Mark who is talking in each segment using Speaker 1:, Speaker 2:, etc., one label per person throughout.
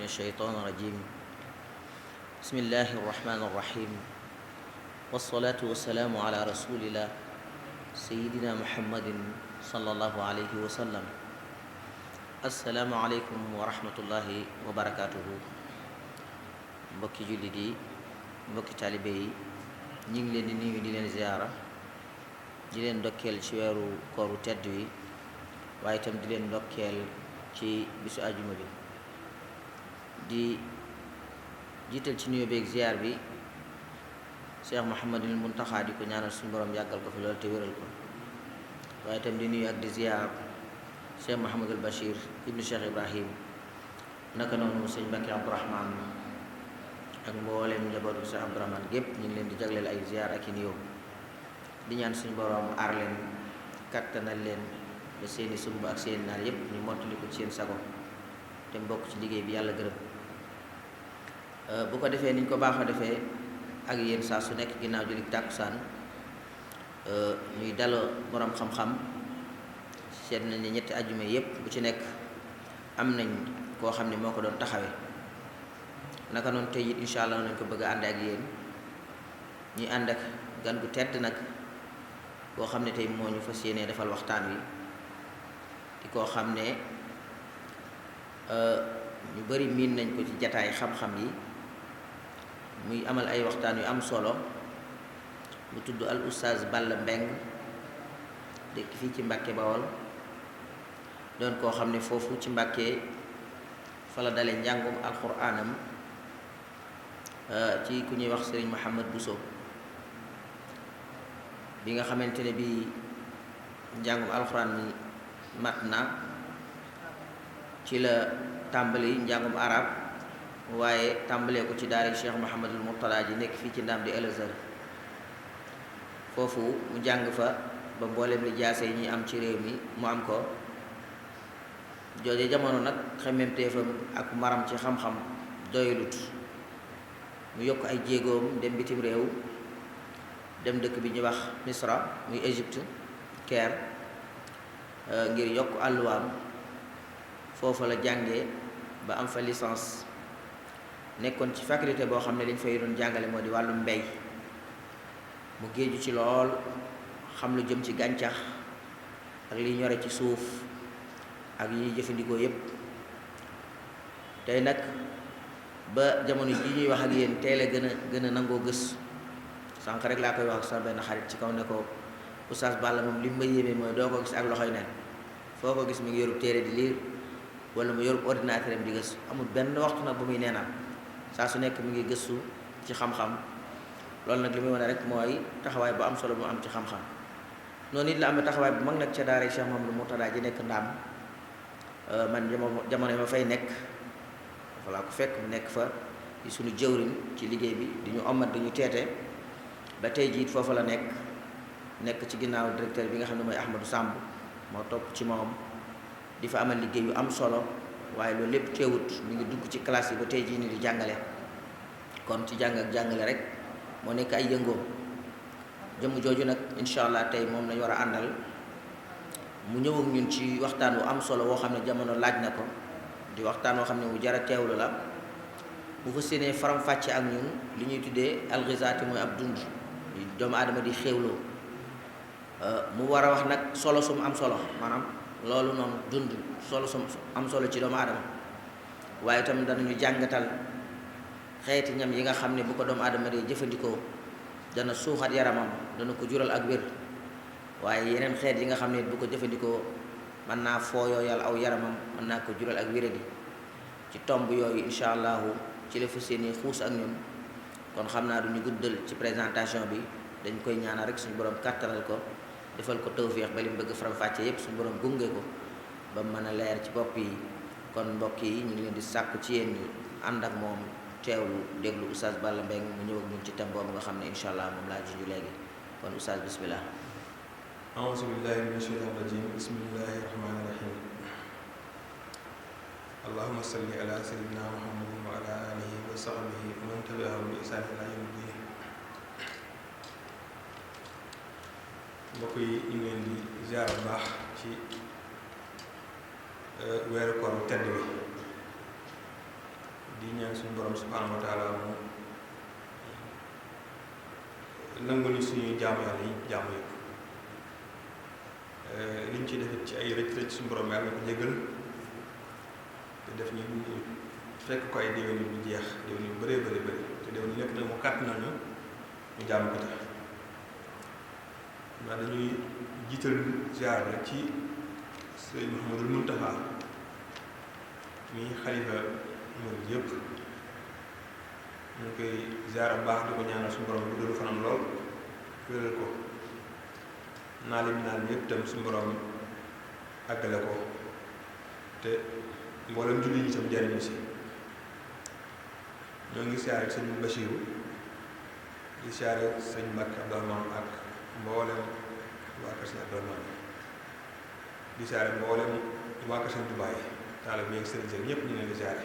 Speaker 1: الشيطان الرجيم بسم الله الرحمن الرحيم والصلاة والسلام على رسول الله سيدنا محمد صلى الله عليه وسلم السلام عليكم ورحمة الله وبركاته mbokki jullit yi mbokki taalibe yi ñu ngi leen di nuyu di leen ziyaara di leen ndokkeel ci weeru kooru tedd wi waaye itam di leen ndokkeel ci bisu àjjuma bi di jiital ci nuyoo beeg ziar bi Cheikh Mouhamadul Muntaxa di ko ñaanal suñu borom yàggal ko fi loolu te wéral ko waaye itam di nuyu ak di ziar Cheikh Mouhamadul Bachir ibnu Cheikh Ibrahim naka noonu sëñ Mbacke Abdourahman ak mboolem njabootu Cheikh Abdourahman gépp ñu ngi leen di jagleel ay ziar ak i nuyoo di ñaan suñu borom aar leen kattanal leen ba seeni sumb ak seeni naar yépp ñu mottali ko ci seen sago te mbokk ci liggéey bi yàlla gërëm bu ko defee niñ ko baaxoo defee ak yéen saa su nekk ginnaaw julli tàkkusaan ñuy daloo borom xam-xam seet nañ ne ñetti ajjuma yépp bu ci nekk am nañ koo xam ne moo ko doon taxawe naka noonu tey it incha allah nañ ko bëgg a ànd ak yéen ñuy ànd ak gan gu tedd nag koo xam ne tey moo ñu fas yéenee defal waxtaan wi di koo xam ne ñu bari miin nañ ko ci jataay xam-xam yi muy amal ay waxtaan yu am solo bu tudd al oustaz Balla Mbeng dëkk fii ci Mbàkke Bawol doon koo xam ne foofu ci Mbàkke fa la dale njàngum alxuraanam ci ku ñuy wax Sëriñ Muhammad Buso bi nga xamante ne bi njàngum alxuraan mi mat na ci la tàmbali njàngum arab waaye tàmbalee ko ci daara Cheikh Mouhamadul Mourtada ji nekk fii ci Ndam di El Azhar foofu mu jàng fa ba mboolem li jaase yi ñuy am ci réew mi mu am ko jooje jamono nag xemmemteefam ak maram ci xam-xam doylut mu yokk ay jéegoom dem bitim réew dem dëkk bi ñuy wax Misra muy Égypte Caire ngir yokk àlluwaam foofu la jànge ba am fa licence nekkoon ci faculté boo xam ne liñ fay doon jàngale moo di wàllu mbey mu géeju ci lool xam lu jëm ci gàncax ak liy ñore ci suuf ak yi ñuy jëfandikoo yépp tey nag ba jamono ji ñuy wax ak yéen teel a gën a nangoo gës sànq rek laa koy wax ak sama benn xarit ci kaw ne ko oustaz Balla moom li ma yéeme mooy doo ko gis ak loxoy neen foo ko gis mi ngi yorub téere di liir wala mu yorub ordinateur am di gëstu amul benn waxtu nag bu muy neenaan saa su nekk mi ngi gëstu ci xam-xam loolu nag li muy wane rek mooy taxawaay bu am solo mu am ci xam-xam noonu it la amee taxawaay bu mag nag ca daara Cheikh Mouhamadou Mourtada ji nekk Ndaam man jamono ma fay nekk dafa laa ko fekk mu nekk fa di suñu jëwriñ ci liggéey bi di ñu omat di ñu teete ba tey jiit foofa la nekk ci ginnaaw directeur bi nga xam ne mooy Ahmadou Samb moo topp ci moom di fa amal liggéey yu am solo waaye loolu lépp teewut mi ngi dugg ci classe yi ba tey jii nii di jàngale kon ci jàng ak jàngale rek moo nekk ay yëngoom jëmm jooju nag incha allah tey moom lañu war a àndal mu ñëw ak ñun ci waxtaan wu am solo woo xam ne jamono laaj na ko di waxtaan woo xam ne mu jar a teewlu la bu fa séenee faram-fàcce ak ñun li ñuy tuddee alxisaati mooy ab dund doomu aadama di xéewloo mu war a wax nag solo su mu am solo maanaam loolu noonu dund solo su am solo ci doomu aadama waaye itam danañu jàngatal xeeti ñam yi nga xam ne bu ko doomu aadama dee jëfandikoo dana suuxat yaramam dana ko jural ak wér waaye yeneen xeet yi nga xam ne bu ko jëfandikoo mën naa fooyoo yàlla aw yaramam mën naa ko jural ak wéradi ci tomb yooyu incha allahu ci la fa seeni xuus ak ñun kon xam naa duñu guddal ci présentation bi dañ koy ñaanal rek suñu borom kàttanal ko defal ko tawféex ba li mu bëgg faram-fàcce yépp suñu borom gunge ko ba mën a leer ci bopp yi kon mbokk yi ñu ngi leen di sàkku ci yéen ñu ànd ak moom teewlu déglu oustaz Balla Mbengue mu ñëw ak ñun ci thème boobu nga xam ne incha allah moom laa junj léegi kon oustaz bismillah.
Speaker 2: a'uuzu billahi mina shaytaani rajiim bismillahi rahmaani rahiim. allahumma salli ala sayyidina muhammadin wa ala alihi wa sahbihi wa man tabi'ahum bi ihsaan ila yawmi diin. mbokk yi ñu ngi leen di ziar bu baax ci weeru koor bu tedd bi di ñaan suñu borom subhaanahu wa taala mu nangu ni suñuy jaamu yàlla yi jaamu yëpp liñ ci defit ci ay rëcc rëcc suñu borom yàlla na ko jégal te def ñu fekk ko ay déwén yu jeex déwén yu bëree bëri bëri te déwén yu nekk nag mu kàtt nañu ñu jaamu ko tax ndax dañuy jiital ziar rek ci sëñ Mouhamadul Muntaxa mi xalifa murid yëpp ñu ngi koy ziar bu baax di ko ñaanal suñu borom bu dul fanam lool wéral ko naa lim naan yëpp tam suñu borom àggale ko te mboolem julli ñi tam jariñu si ñoo ngi siyaare sëñ Bachiru di siyaare sëñ Mbàkke Abdourahmane ak mboolem waa kër sëñ Abdourahmane di siyaare mboolem waa kër sëñ Tuubaa yi taala bi ak sëriñ sëriñ ñëpp ñu leen di siyaare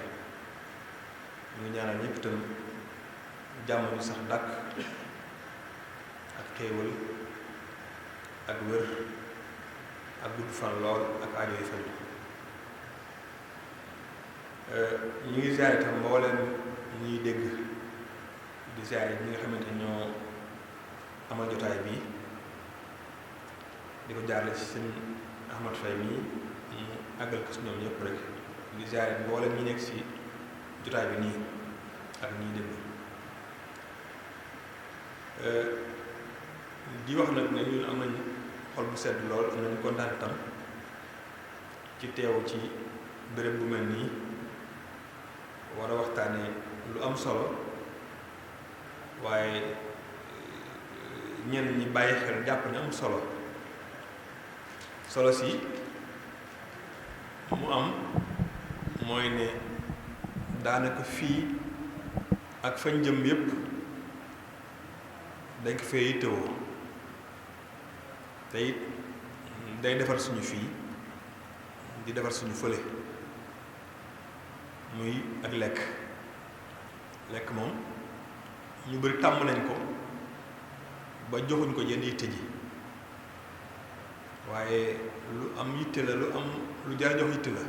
Speaker 2: ñu ngi ñaanal ñëpp itam jàmm ju sax dàkk ak xéewal ak wér ak gudd fan lool ak aajo yi fan ñu ngi siyaare itam mboolem ñuy dégg di siyaare ñi nga xamante ñoo amal jotaay bii di ko jaarale ci sëñ Ahmad Fay mii mu àggal ko si ñoom ñëpp rek di siyaare mboolem ñi nekk si jotaay bi nii ak ñiy déglu di wax nag ne ñun am nañ xol bu sedd lool am nañu kontaan itam ci teew ci béréb bu mel nii war a waxtaane lu am solo waaye ñenn ñi bàyyi xel jàpp ne am solo si mu am mooy ne daanaka fii ak fañ jëm yépp dañ ko fee yittewoo te it day defar suñu fii di defar suñu fële muy ak lekk moom ñu bari tàmm nañ ko ba joxuñ ko yenn yitte ji waaye lu am yitte la lu jar jox yitte la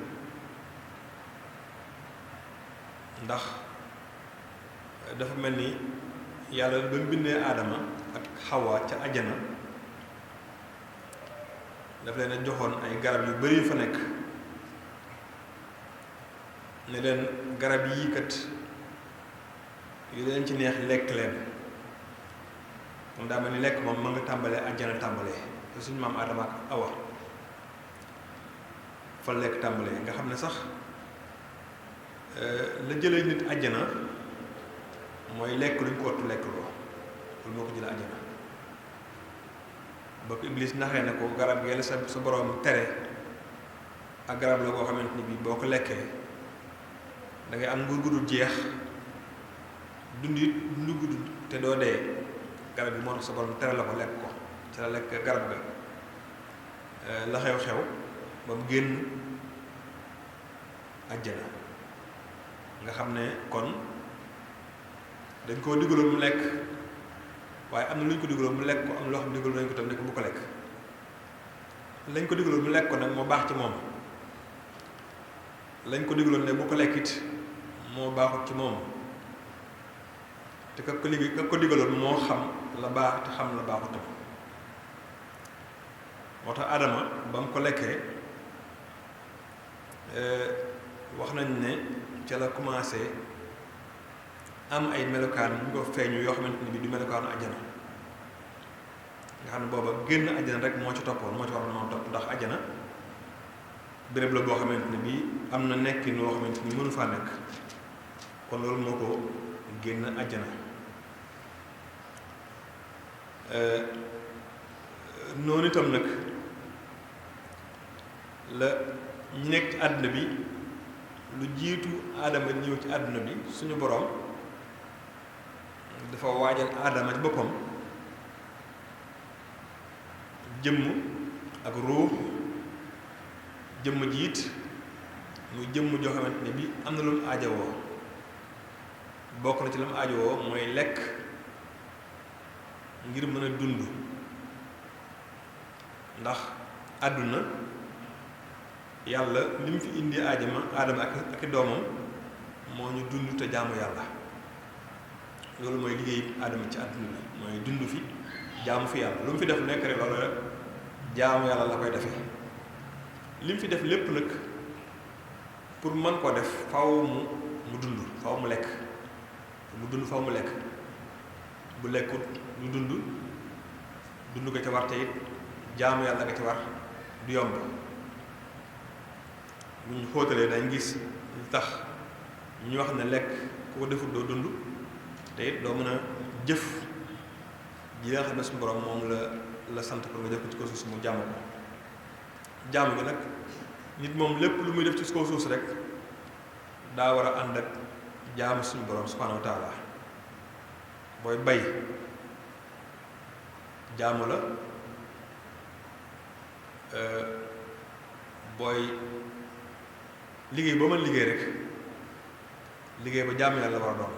Speaker 2: ndax dafa mel ni yàlla ba mu bindee aadama ak xawa ca ajana daf leen a joxoon ay garab yu bari yu fa nekk ne leen garab yii kat yu leen ci neex lekk leen moom daa mel ni lekk moom ma nga tàmbalee ajana tàmbalee te suñu maam aadama ak awa fa lekk tàmbalee nga xam ne sax la jëlee nit ajana mooy lekk luñ ko wattu lekk loo loolu moo ko jëlee àjjana ba ko Iblis naxee ne ko garab gi la sa borom tere ak garab la koo xamante ni bii boo ko lekkee da ngay am nguur gu dul jeex dund gudd te doo dee garab bi moo tax sa borom tere la ko lekk ko ci la lekk garab ga la xew-xew ba mu génn àjjana nga xam ne kon dañ koo digaloon mu lekk waaye am na lu ñu ko digaloon mu lekk ko am na loo xam ne digaloon nañ ko tam ne ko bu ko lekk lañ ko digaloon mu lekk ko nag moo baax ci moom lañ ko digaloon ne bu ko lekk it moo baaxut ci moom te ka ko digaloon moo xam la baax te xam la baaxutam moo tax Adama ba mu ko lekkee wax nañ ne ca la commencé am ay melokaan yu ko feeñu yoo xamante ni bi du melokaanu ajjana nga xam ne booba génn ajjana rek moo ci toppoon moo ci war na topp ndax ajjana béréb la boo xamante ne bi am na nekkin woo xamante ni mënu faa nekk kon loolu moo ko génn ajjana noonu itam nag la ñi nekk ci àdduna bi lu jiitu aadama ñëw ci àdduna bi suñu boroom dafa waajal aadama ci boppam jëmm ak ruux jëmm jiit muy jëmm joo xamante ne bi am na lu mu aajowoo bokk na ci lu mu aajowoo mooy lekk ngir mën a dund ndax àdduna yàlla li mu fi indi aadama ak i doomam moo ñu dund te jaamu yàlla loolu mooy liggéey aadama ci àdduna bi mooy dund fi jaamu fi yàlla lu mu fi def nekk rek loolu rek jaamu yàlla la koy defee li mu fi def lépp nag pour mën koo def faw mu dund faw mu lekk mu dund faw mu lekk bu lekkut du dund ko ca war te it jaamu yàlla nga ci war du yomb bu ñu xóotalee dañ gis lu tax ñu wax ne lekk ku ko defut doo dund te it doo mën a jëf ji nga xam ne suñu borom moom la sant pour nga jëf ko ci kaw suuf si mu jàmm ko jàmm gi nag nit moom lépp lu muy def ci kaw suuf si rek daa war a ànd ak jaamu suñu borom subhanahu wa taala booy bay jaamu la booy liggéey boo mën liggéey rek liggéey ba jaamu yàlla war a doon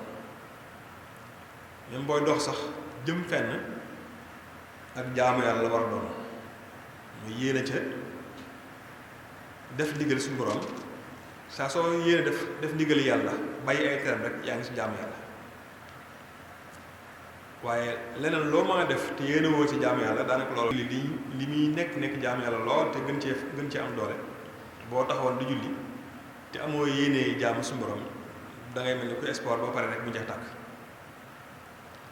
Speaker 2: même booy dox sax jëm fenn ak jaamu yàlla la war a doon muy yéene ca def ndigal suñu borom saa soo yéene def ndigal yàlla bàyyi ay teram rek yaa ngi si jaamu yàlla waaye leneen loo mën a def te yéene woo ci jaamu yàlla daanaka loolu li muy nekk jaamu yàlla lool te gën cee am doole boo taxawoon di julli te amoo yéene jaamu suñu borom da ngay mel ni ku sport ba pare rek mu jeex tàkk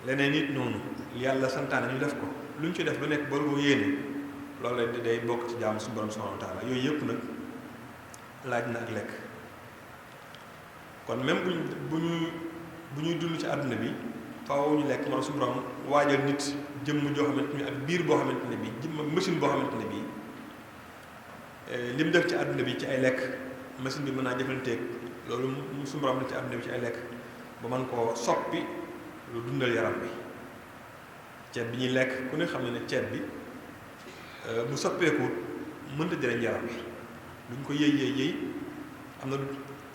Speaker 2: leneen nit noonu yàlla santaane ñu def ko lu ñu ci def lu nekk bor boo yéene loolu la day bokk ci jaamu suñu borom subhanahu wa taala yooyu yëpp nag laaj na ak lekk kon même bu ñuy dund ci àdduna bi faaw ñu lekk moo suñu borom waajal nit jëmm joo xamante ni ak biir boo xamante ne bii jëmm machine boo xamante ne bii li mu def ci àdduna bi ci ay lekk machine bi mën naa jëflanteeg loolu suñu borom def ci àdduna bi ci ay lekk ba mën koo soppi lu dundal yaram bi ceeb bi ñuy lekk ku ne xam ne ne ceeb bi bu soppeeku mënta jëriñ yaram bi luñ ko yëy am na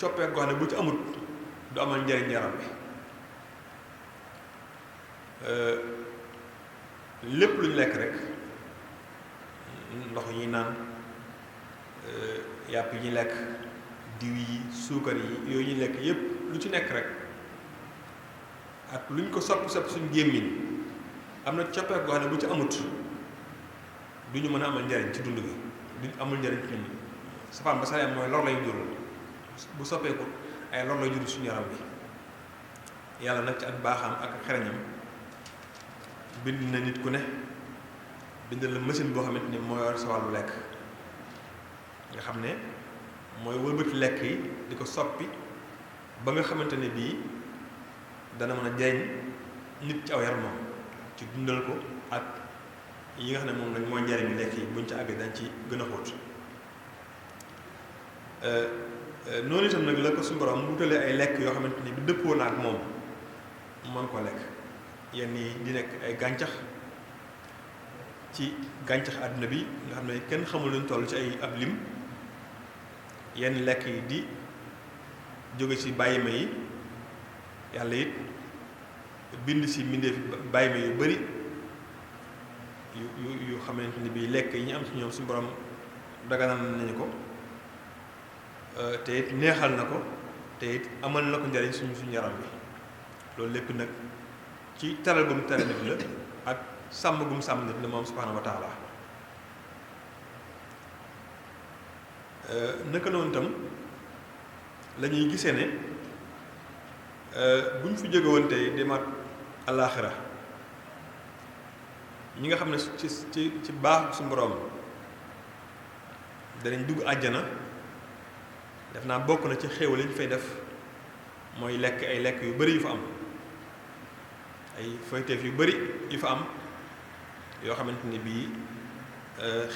Speaker 2: coppeeku goo xam ne bu ci amut du amal njëriñ yaram bi lépp lu ñu lekk rek ndox yi naan yàpp yi ñuy lekk diw yi suukar yi yooyu ñuy lekk yépp lu ci nekk rek ak lu ñu ko sopp suñu gémmiñ am na coppeeku goo xam ne bu ci amut du ñu mën a amal njariñ ci dund gi du amul njariñ ci ñun safaan ba sa mooy lor lay jural bu soppeeku ay lor lay jur suñu yaram bi yàlla nag ci ak baaxam ak xereñam bind na nit ku ne bind la machine boo xamante ni moo yor sa wàllu lekk nga xam ne mooy wëlbati lekk yi di ko soppi ba nga xamante ne bii dana mën a jariñ nit ci aw yaramam ci dundal ko ak yi nga xam ne moom lañ mooy njariñu lekk yi buñ ci àggee dañ ci gën a xóot noonu itam nag la ko suñu borom mu wutalee ay lekk yoo xamante ni bi dëppoo na ak moom mu mën koo lekk yenn yi di nekk ay gàncax ci gàncax àdduna bi nga xam ne kenn xamul luñ toll ci ay ab lim yenn lekk yi di jóge ci bàyyima yi yàlla it bind ci mbindeef bàyyima yu bari yu xamante ni bii lekk yi ñu am ci ñoom suñu borom daganal nañu ko te it neexal na ko te it amal na ko njariñ suñu yaram bi loolu lépp nag ci teral gum teral nit la ak sàmm gum sàmm nit la moom subhaanahu wa taala naka noonu itam la ñuy gisee ne bu ñu fi jóge woon tey demaat alaaxira ñi nga xam ne ci baax suñu borom danañ dugg àjjana def naa bokk na ci xéewal yi ñu fay def mooy lekk ay lekk yu bari yu fa am ay foyteef yu bari yu fa am yoo xamante ni bii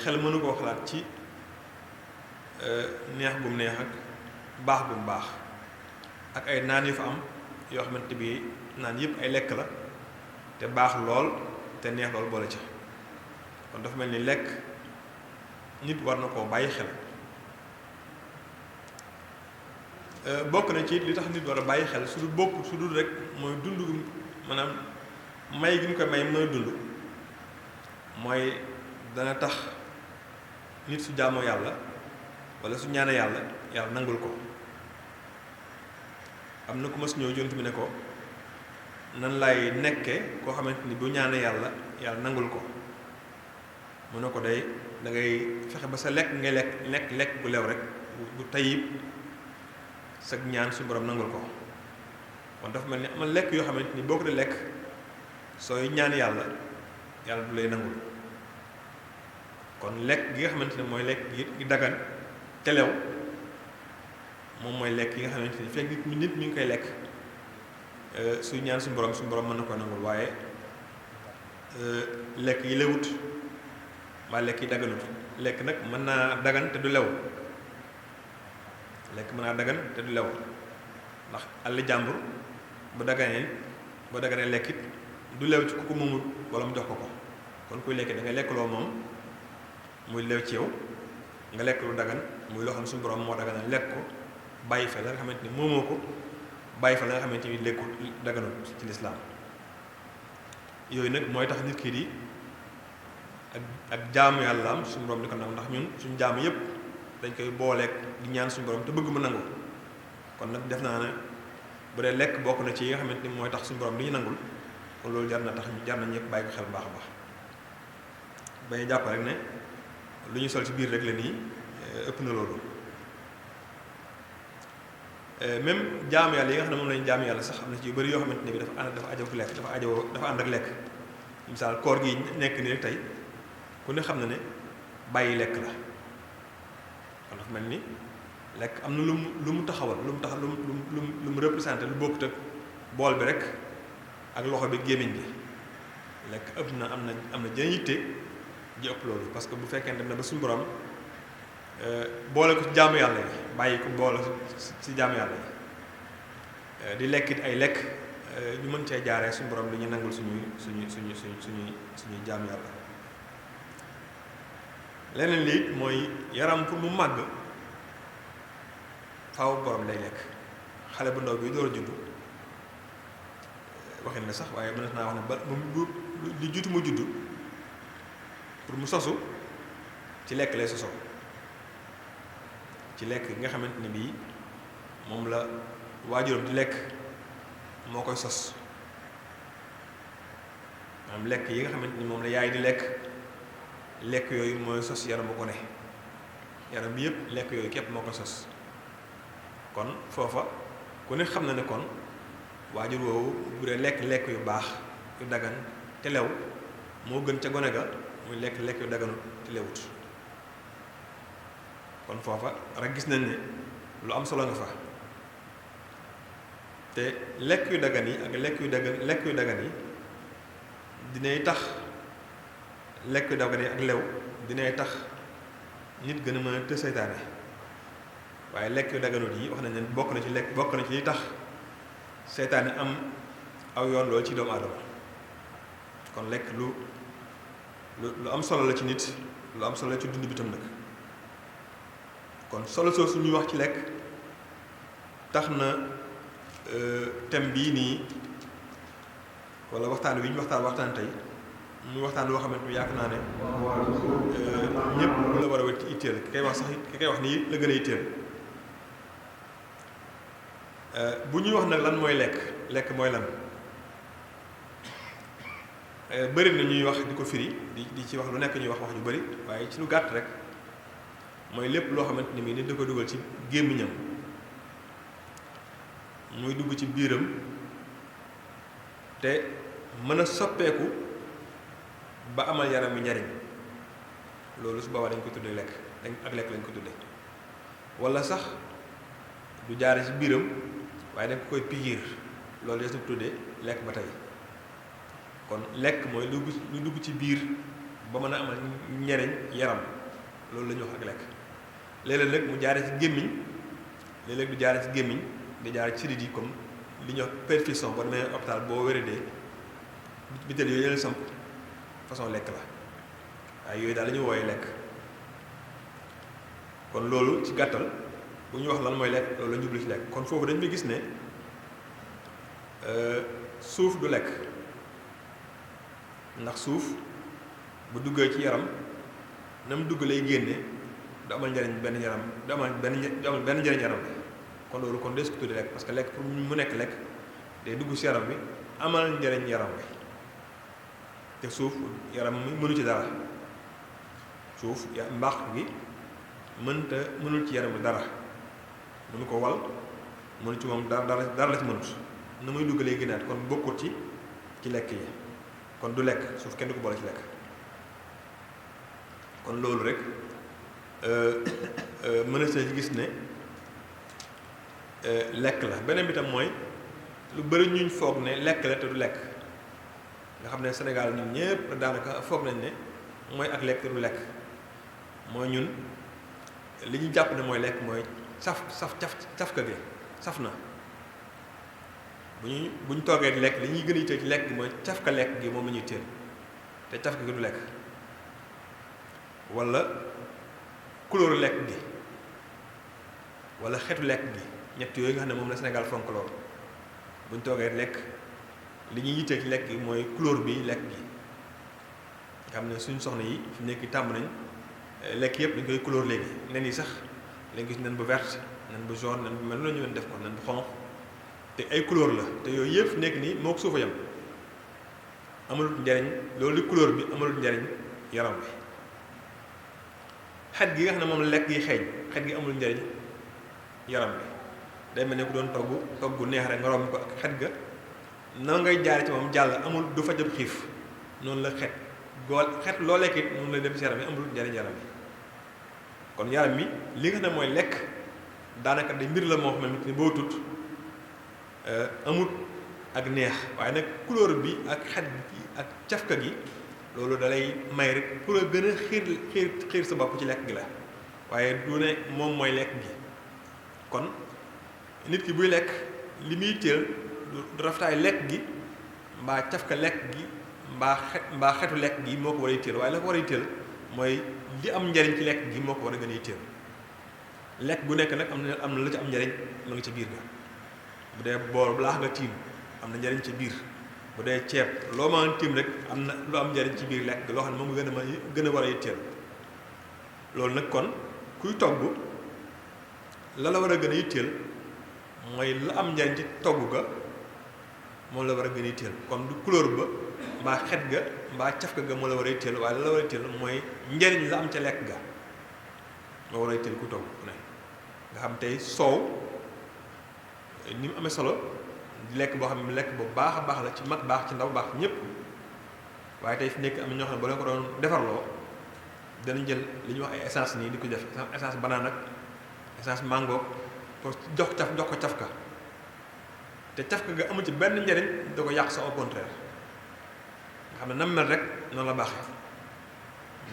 Speaker 2: xel mënu koo xalaat ci neex gum neex ak baax gum baax ak ay naan yu fa am yoo xamante bii naan yëpp ay lekk la te baax lool te neex lool boole ca kon dafa mel ni lekk nit war na koo bàyyi xel. bokk na ci li tax nit war a bàyyi xel su dul rek mooy dund maanaam may gi ñu koy may mën a dund mooy dana tax nit su jaamoo yàlla wala su ñaane yàlla yàlla nangul ko. am na ku mas ñëw yonent bi ne ko nan lay nekke koo xamante ni bu ñaane yàlla yàlla nangul ko mu ne ko day da ngay fexe ba sa lekk ngay lekk bu lew rek bu tayib sag ñaan suñu borom nangul ko. kon dafa mel ni amal lekk yoo xamante ni boo ko di lekk sooy ñaan yàlla yàlla du lay nangul. kon lekk gi nga xamante ne mooy lekk gi dagan te lew moom mooy lekk yi nga xamante ni fekk nit mi ngi koy lekk suy ñaan suñu borom mën na ko nangul. waaye lekk yi lewut mbaa lekk yi daganut lekk nag mën naa dagan te du lew lekk mën naa dagan te du lew ndax àll jàmbur bu daganee lekk it du lew ci ku ko moomul wala mu jox ko ko. kon kuy lekk da nga lekk loo moom muy lew ci yow nga lekk lu dagan muy loo xam ne suñu borom moo daganal lekk ko bàyyi fa la nga xamante ni moomoo ko bàyyi fa la nga xamante ni lekku daganut ci lislaam. yooyu nag mooy tax nit ki di ak jaamu yàlla am suñu borom di ko nangu ndax ñun suñu jaamu yépp dañ koy booleeg di ñaan suñu borom te bëgg mu nangu. kon nag def naa ne bu dee lekk bokk na ci yi nga xamante ni mooy tax suñu borom di ñu nangul kon loolu jar na ñëpp bàyyi ko xel baax a baax bañu jàpp rek ne lu ñu sol ci biir rek la nii ëpp na loolu. même jaamu yàlla yi nga xam ne moom lañu jaamu yàlla sax am na ci yu bari yoo xamante ne bi dafa ànd ak lekk. misaal koor gi nekk nii rek tey ku ne xam na ne bàyyi lekk la kon dafa mel ni lekk am na lu mu taxawal lu mu représenté lu bokkut ak bool bi rek ak loxo bi gémmiñ bi. lekk ëpp na am na jën yitte ji ëpp loolu parce que bu fekkee dem na ba suñu borom boole ko ci jaamu yàlla yi bàyyi ko boole ci jaamu yàlla yi di lekkit ay lekk ñu mën cee jaaree suñu borom li ñu nangul suñuy jaamu yàlla. leneen lii mooy yaram pour mu màgg faaw borom lay lekk. xale bu ndaw bi door a juddu waxin na sax waaye mën naa wax ne ba li jutu mu juddu pour mu sosu ci lekk lay sosoo ci lekk nga xamante ne bii moom la waajuram di lekk moo koy sos maanaam lekk yi nga xamante ni moom la yaay di lekk yooyu mooy sos yaramu gone yaram bi yëpp lekk yooyu képp moo koy sos. kon foofa ku ne xam na ne kon waajur woowu bu dee lekk yu baax yu dagan te lew moo gën ca gone ga muy lekk yu daganut te lewut. kon foofa rek gis nañ ne lu am solo nga fa te lekk yu dagan yi ak lekk yu dagan yi dinay tax lekk yu dagan yi ak lew dinay tax nit gën a mën a të seytaane. waaye lekk yu daganut yi wax nañ ne bokk na ci li tax seytaane am aw yoon loolu ci doomu aadama. kon lekk lu am solo la ci nit lu am solo la ci dund bi tam nag. kon solo soosu ñuy wax ci lekk tax na thème bii nii wala waxtaan wi ñu waxtaan tey muy waxtaan loo xamante ni yaakaar naa ne ñëpp la war a wet ci itteel ki koy wax nii la gën a itteel. bu ñuy wax nag lan mooy lekk mooy lan bëri na ñuy wax di ko firi di ci wax lu nekk ñuy wax ju bëri waaye ci lu gàtt rek mooy lépp loo xamante ni nit da ko dugal ci gémmiñam muy dugg ci biiram te mën a soppeeku ba amal yaram mi njariñ loolu su boobaa dañ ko tuddee lekk ak lekk lañ ko tuddee. wala sax du jaare ci biiram waaye dañ ko koy pikiir loolu des na tuddee lekk ba tey. kon lekk mooy lu dugg ci biir ba mën a amal njariñ yaram loolu la ñuy wax ak lekk. léeg-léeg nag mu jaare ci gémmiñ léeg-léeg du jaare ci gémmiñ di jaare ci sidit yi comme li ñuy wax perfusion boo demee hôpital boo wéradee biteel yooyu leen samp façon lekk la waaye yooyu daal la ñu wooyee lekk. kon loolu ci gàttal bu ñu wax lan mooy lekk loolu la jublu ci lekk. kon foofu dañ koy gis ne suuf du lekk, ndax suuf bu duggee ci yaram na mu dugg lay génne du amal njariñ benn yaram du amal benn njariñ yaram bi. kon loolu kon des ko tuddi lekk parce que lekk pour mu nekk lekk day dugg ci yaram bi amal njariñ yaram bi te suuf yaram mi mënu ci dara. suuf mbaax gi mënul ci yaram bi dara, mënu ko wal, mënu ci moom dara la ci mënut, na muy dugg lay génnaat. kon bokkut ci lekk yi, kon du lekk. suuf kenn du ko boole ci lekk. kon loolu rek mën na see gis ne lekk la. beneen bi tam mooy lu bari ñuñ foog ne lekk la te du lekk, nga xam ne Sénégal ñun ñëpp daanaka foog nañ ne mooy ak lekk te du lekk. mooy ñun li ñu jàpp ne mooy lekk mooy cafka gi saf na. bu ñu toogee di lekk li ñuy gën a yitteel ci lekk gi mooy cafka lekk gi moom la ñuy teel te cafka gi du lekk, wala couleur lekk gi wala xeetu lekk gi. ñett yooyu nga xam ne moom la Sénégal fonk lool. bu ñu toogee lekk li ñuy yitteel ci lekk gi mooy couleur bi lekk gi, nga xam ne suñu soxna yi fi nekk tàmm nañ lekk yëpp dañ koy couleur léegi. nen yi sax léegi gis nen bu verte, nen bu jaune, nen bu mel noonu la ñu leen def ko, nen bu xonq, te ay couleur la. te yooyu yëpp nekk nii moo ko suufa yam amalut njariñ. loolu li couleur bi amalut njariñ yaram bi. xet gi nga xam ne moom la lekk gi xeeñ, xet gi amul njariñ yaram bi. day mel ne ku doon togg gu neex rek nga romb ko ak xet ga na ngay jaare ci moom jàll amul, du fa jëm xiif. noonu la xet loo lekk it noonu la dem ci yaram bi, amul njariñ yaram bi. kon yaram mi li nga xam ne mooy lekk daanaka day mbir la moo xam ne boo tut amut ak neex, waaye nag couleur bi ak xet gi ak cafka gi loolu dalay may rek pour a gën a xiir sa bopp ci lekk gi la, waaye du ne moom mooy lekk gi. kon nit ki buy lekk li muy teel du rafetaay lekk gi mbaa cafka lekk gi mbaa xetu lekk gi moo ko war a teel, waaye la ko war a teel mooy li am njariñ ci lekk gi moo ko war a gën a teel. lekk gu nekk nag am na la ci am njariñ ma nga ca biir ga. bu dee bool bu laax nga tiim am na njariñ ci biir. bu dee ceeb loo ma tiim rek am na lu am njariñ ci biir lekk gi loo xam ne moom nga gën a war a yitteel. loolu nag kon kuy togg la war a gën a yitteel mooy la am njariñ ci togg ga moom la war a gën a yitteel. kon du couleur ba mbaa xet ga mbaa cafka ga moo la war a yitteel, waaye la war a yitteel mooy njariñ la am ca lekk ga moo war a yitteel ku togg ku ne. nga xam tey soow ni mu amee solo lekk boo xam ne lekk bu baax a baax la ci mag baax ci ndaw baax ñëpp, waaye tey fi nekk am na ñoo xam ne ba leen ko doon defarloo danañ jël li ñuy wax ay essence nii di ko def essence banaan ak essence mango pour jox ko cafka, te cafka ga amu ci benn njariñ da ko yàq sa au contraire. nga xam ne nam mel rek noonu la baaxee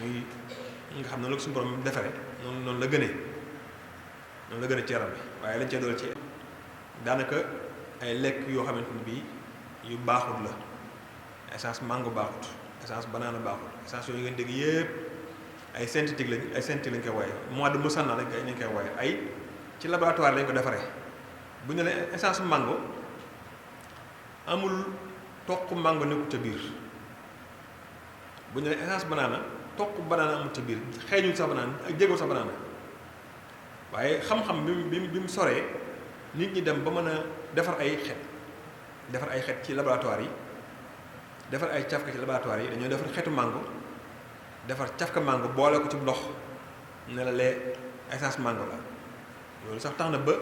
Speaker 2: muy nga xam ne la ko suñu borom defaree noonu la gënee ci yaram bi. waaye lañ cee dool ci daanaka ay lekk yoo xamante ni bii yu baaxut la. essence mango baaxut, essence banana baaxut, essence yooyu ngeen dégg yépp ay synthétique lañ koy wooye, mois de musanna lañ koy wooye, ay ci laboratoire lañ ko defaree. bu ñu nee essence mango amul toq mango nekkul ca biir, bu ñu nee essence banana toq banana amul ca biir, xeeñul sax banana ak jégul sax banana. waaye xam-xam bi mu soree nit ñi dem ba mën a defar ay xet ci laboratoire yi, defar ay cafka ci laboratoire yi. dañoo defar xetu mango, defar cafka mango boole ko ci ndox ne la lee essence mango la. loolu sax tax na ba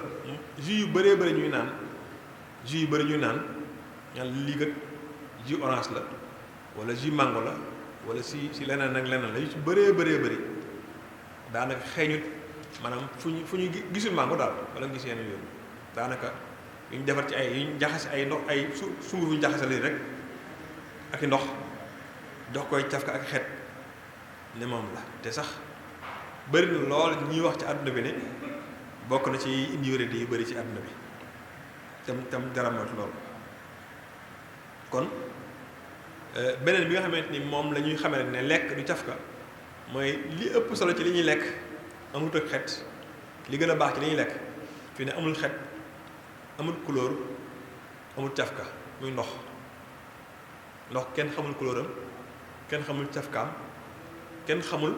Speaker 2: jus yu bëree bëri ñuy naan ñaan lii kat jus orange la wala jus mango la wala si leneen ak leneen la yu ci bëree bëri daanaka xeeñut maanaam fu ñu gisul mango daal wala gis yeneen yoon daanaka yu ñu defar ci yu ñu jaxase ay ndox ay sunguf yu ñu jaxase lii rek ak i ndox jox koy cafka ak xet ne moom la. te sax bëri na lool ñuy wax ci àdduna bi ne bokk na ci indi wéradi yu bëri ci àdduna bi tam dara moytu loolu. kon beneen bi nga xamante ni moom la ñuy xamee ne lekk du cafka mooy li ëpp solo ci li ñuy lekk amut ak xet. li gën a baax ci li ñuy lekk fii ne amul xet amul couleur amul cafka muy ndox kenn xamul couleuram kenn xamul cafkaam kenn xamul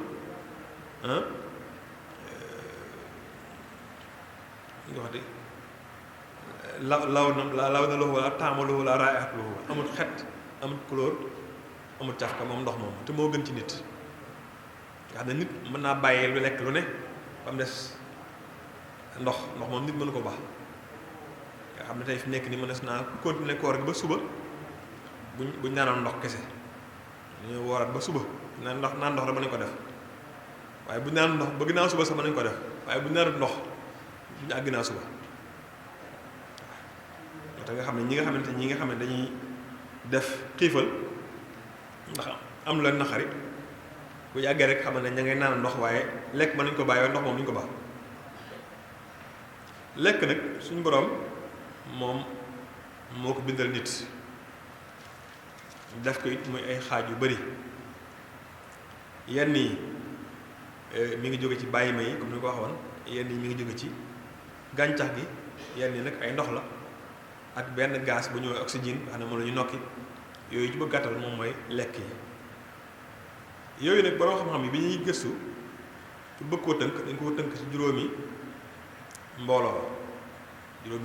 Speaker 2: nga waxati law na lahu wala taama lahu wala raayaat lahu amul xet amul couleur amul cafka moom ndox moom te moo gën ci nit nga xam ne nit mën naa bàyyee lu lekk lu ne ba mu des ndox moom nit mënu ko baax nga xam ne tey fi nekk ni mënees naa continuer koor gi ba suba buñ naanoon ndox kese dañoo wooraat ba suba naan ndox rek mën nañu ko def waaye buñ naan ndox ba ginnaaw suba sax mën nañu ko def waaye buñ naanut ndox duñu àgg ginnaaw suba waaw te nga xam ne ñi nga xam ne dañuy def xiifal ndax am lu leen naqari bu yàggee rek xam ne ña ngay naan ndox waaye lekk mën nañu ko bàyyi waaye ndox moom duñu ko baax lekk nag suñu boroom moom moo ko bindal nit def ko it muy ay xaaj yu bari yenn yi mi ngi jóge ci bàyyi ma yi comme ni ko waxoon yenn yi mi ngi jóge ci gàncax gi yenn yi nag ay ndox la ak benn gaz bu ñëwee oxygène nga xam ne moom la ñu nokki yooyu ci bëgg gàttal moom mooy lekk yi yooyu nag borom xam-xam yi bi ñuy gëstu ci bëgg koo tënk dañ koo tënk ci juróomi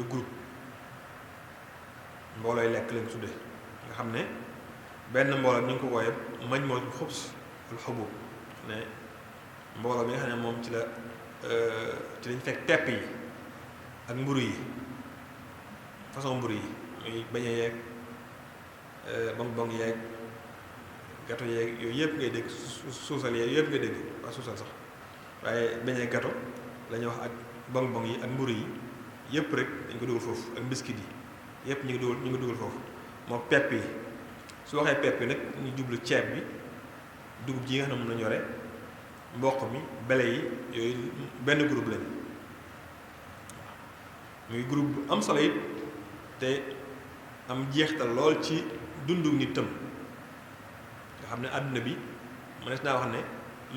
Speaker 2: groupe mboolooy lekk lañ ko tuddee nga xam ne benn mbooloo ñu ngi ko wooyee mañ moo xubs al xubub ne mbooloo bi nga xam ne moom ci lañ fekk pepp yi ak mburu yi façon mburu yi muy beñe yeeg bong yeeg gato yeeg yooyu yëpp ngay dégg suusal yeeg yëpp ngay dégg waa suusal sax waaye beñe gato la ñuy wax ak bong yi ak mburu yi yëpp rek dañ ko dugal foofu ak biscuit yi yëpp ñu ngi dugal foofu moom pepp yi su waxee pepp yi nag ñu jublu ceeb bi dugub ji nga xam ne moom la ñu yore mboq mi bele yi yooyu benn groupe lañ muy groupe bu am solo it te am jeextal lool ci dundu nit tam nga xam ne àdduna bi mënees naa wax ne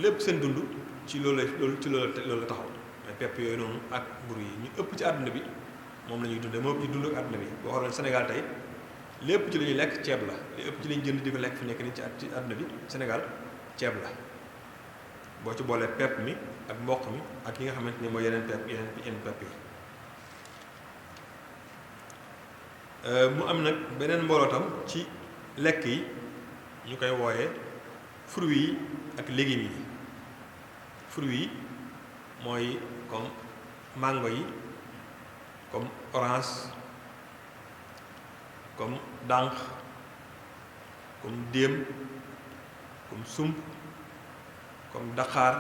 Speaker 2: lépp seen dund ci loolu la taxaw mais pepp yooyu noonu ak mburu yi ñu ëpp ci àdduna bi moom la ñuy dundee moo ëpp ci dund ak àdduna bi boo xoolee Sénégal tey lépp ci li ñuy lekk ceeb la li ëpp ci li ñu jënd di ko lekk fi nekk nii ci àdduna bi Sénégal ceeb la boo ci boolee pepp mi ak mboq mi ak yi nga xamante ni mooy yeneen pepp yi mu am nag beneen mbooloo tam ci lekk yi ñu koy wooyee fruits yi ak légumes yi fruits yi mooy comme mango yi comme orange comme dànq comme déem comme sump comme daqaar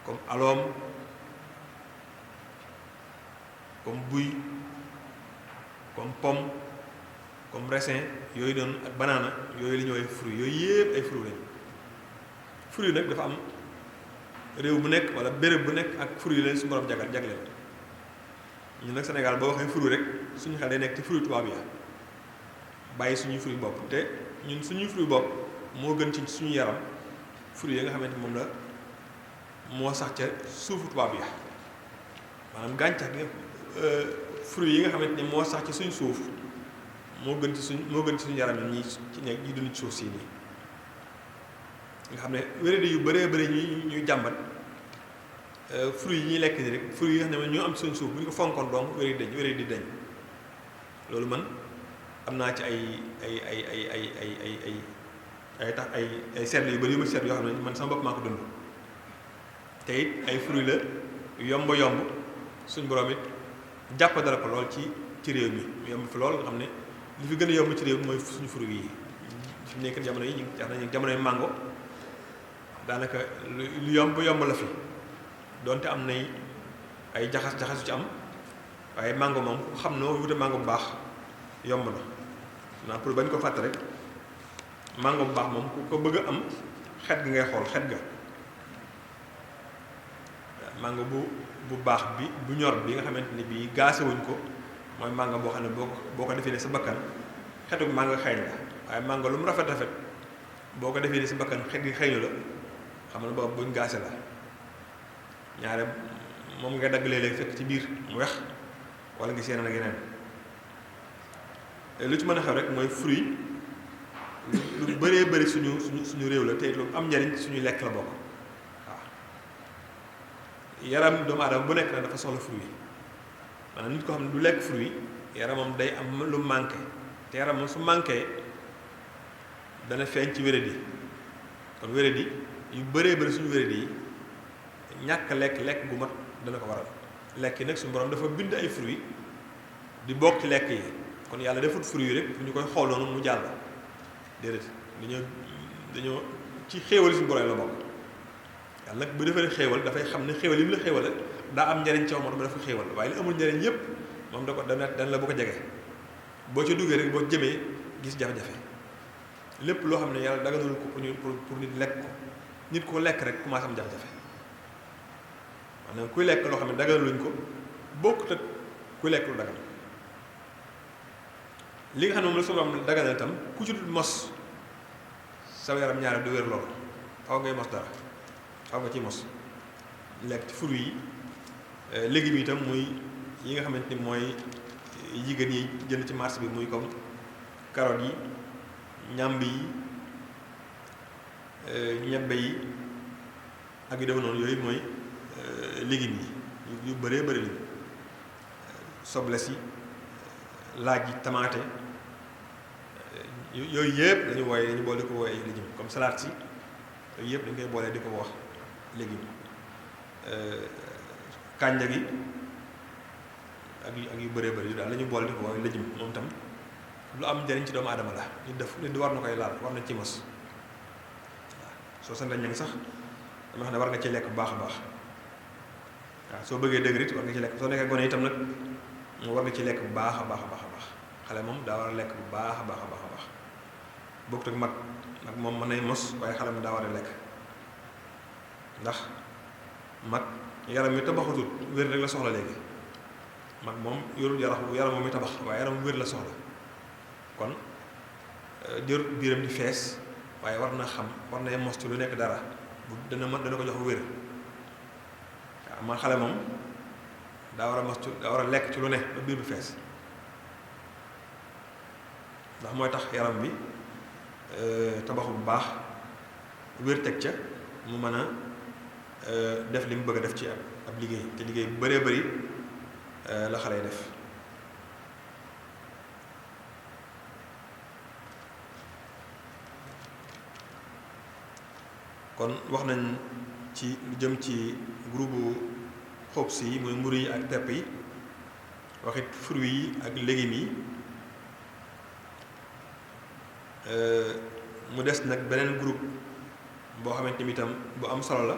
Speaker 2: comme aloom comme buy comme pomme comme raisin yooyu noonu ak banaana yooyu la ñuy wax fruits yooyu yëpp ay fruits lañu fruits nag dafa am réew bu nekk wala béréb bu nekk ak fruits yi leen su borom jagleel ñun nag Sénégal boo waxee fruits rek suñu xel day nekk ci fruits tubaab yi bàyyi suñuy fruits bopp te ñun suñuy fruits bopp moo gën ci suñu yaram fruits yi nga xamante moom la moo sax ca suufu tubaab yi maanaam gàncax gi fruits yi nga xamante ni moo sax ci suñ suuf moo gën ci suñu yaram yi ñi ci nekk ñi dund ci suuf si nii nga xam ne wéradi yu bëree bëri ñuy jàmbat fruits yi ñuy lekk ni rek fruits yi nga xam ne ñoo am ci suñ suuf bu ñu ko fonkoon donc wéradi dañ loolu man am naa ci ay seetlu yu bëri yu ma seetlu yoo xam ne man sama bopp maa ko dund te it ay fruits la yomb suñ borom it jàpp dara ko lool ci réew mi yomb fi lool nga xam ne li fi gën a yomb ci réew mi mooy suñu fruits yi fi nekk jamono yi ñu ngi jamonoy mango daanaka lu yomb la fi donte am nay ay jaxas yu ci am waaye mango moom ku xam noo wute mango bu baax yomb na naa pour bañ ko fàtte rek mango bu baax moom ku ko bëgg a am xet gi ngay xool xet ga mango bu baax bi bu ñor bi nga xamante ni bii gaase wuñ ko mooy mango boo xam ne boo ko defee ne sa bakkan xetu màngo xeeñ la waaye màngo lu mu rafet rafet boo ko defee ni si bakkan xet gi xeeñu la xam nga boobu buñ gaase la ñaare moom nga dagg léeg-léeg fekk ci biir mu wex wala nga seen ak yeneen lu ci mën a xew rek mooy fruit lu bëree bëri suñu réew la te lu am njariñ suñuy lekk la bokk waaw yaram doomu aadama bu nekk nag dafa soxla fruit maanaam nit ko xam ne du lekk fruit yaramam day am lu manqué te yaramam su manqué dana feeñ ci wéradi kon wéradi yu bëree bëri suñu wéradi yi ñàkk lekk gu mat dana ko waral lekk yi nag suñu borom dafa bind ay fruit di bokk ci lekk yi kon yàlla defut fruit rek ñu koy xool noonu mu jàll déedéet dañoo ci xéewal suñu borom la bokk yàlla nag bu defee xéewal dafay xam ne xéewal yi mu la xéewal daa am njariñ ci moo tax dafa xéewal waaye li amul njariñ yépp moom dana la bu ko jege boo ci duggee rek boo jëmee gis jafe-jafe lépp loo xam ne yàlla daganul ko pour nit lekk ko nit ko lekk rek commencé am jafe-jafe maanaam kuy lekk loo xam ne daganaluñ ko bokkut ak kuy lekk lu dagan li nga xam ne moom la soo am daganal itam ku ci dul mos sa yaram ñaare du wér lool xaw ngay mos dara xaw nga ci mos lekk ci fruits yi légumes yi itam muy yi nga xamante ni mooy jigéen yi jënd ci marché bi muy comme carottes yi ñàmb yi ñebbe yi ak yu dem noonu yooyu mooy légumes yi yu bëree bëri lañu soble si laaj yi tamaate yooyu yëpp dañu wooye dañu boole di ko wooye ay légumes comme salade si yooyu yëpp dañu koy boolee di ko wax légumes kànja gi ak yu bëree bëri yu daal la ñu boole di ko wooye légumes moom tam lu am njëriñ ci doomu aadama la nit di war na koy laal war na ci mos waaw soo sa ndañ sax dama xam ne war nga ci lekk bu baax a baax waaw soo bëggee dëgg it war nga ci lekk soo nekkee gone itam nag war nga ci lekk bu baax a baax a baax a baax xale moom daa war a lekk bu baax a baax a baax a baax bokkut ak mag moom mën nay mos waaye xale moom daa war a lekk ndax mag yaram mi tabaxutut wér rek la soxla léegi mag moom yorul yaram moom mi tabax waaye yaram wér la soxla kon jër biiram di fees waaye war na xam war na mos ci lu nekk dara dana ko jox wér waaw man xale moom daa war a mos daa war a lekk ci lu ne ba biir bi fees ndax mooy tax yaram bi tabaxu bu baax wér teg ca mu mën a def li mu bëgg a def ci ab liggéey te liggéey bu bëree bëri la xale yi def kon wax nañ ci lu jëm ci groupe xob si muy mburu yi ak pepp yi waxit fruits yi ak légumes yi mu des nag beneen groupe boo xamante ni itam bu am solo la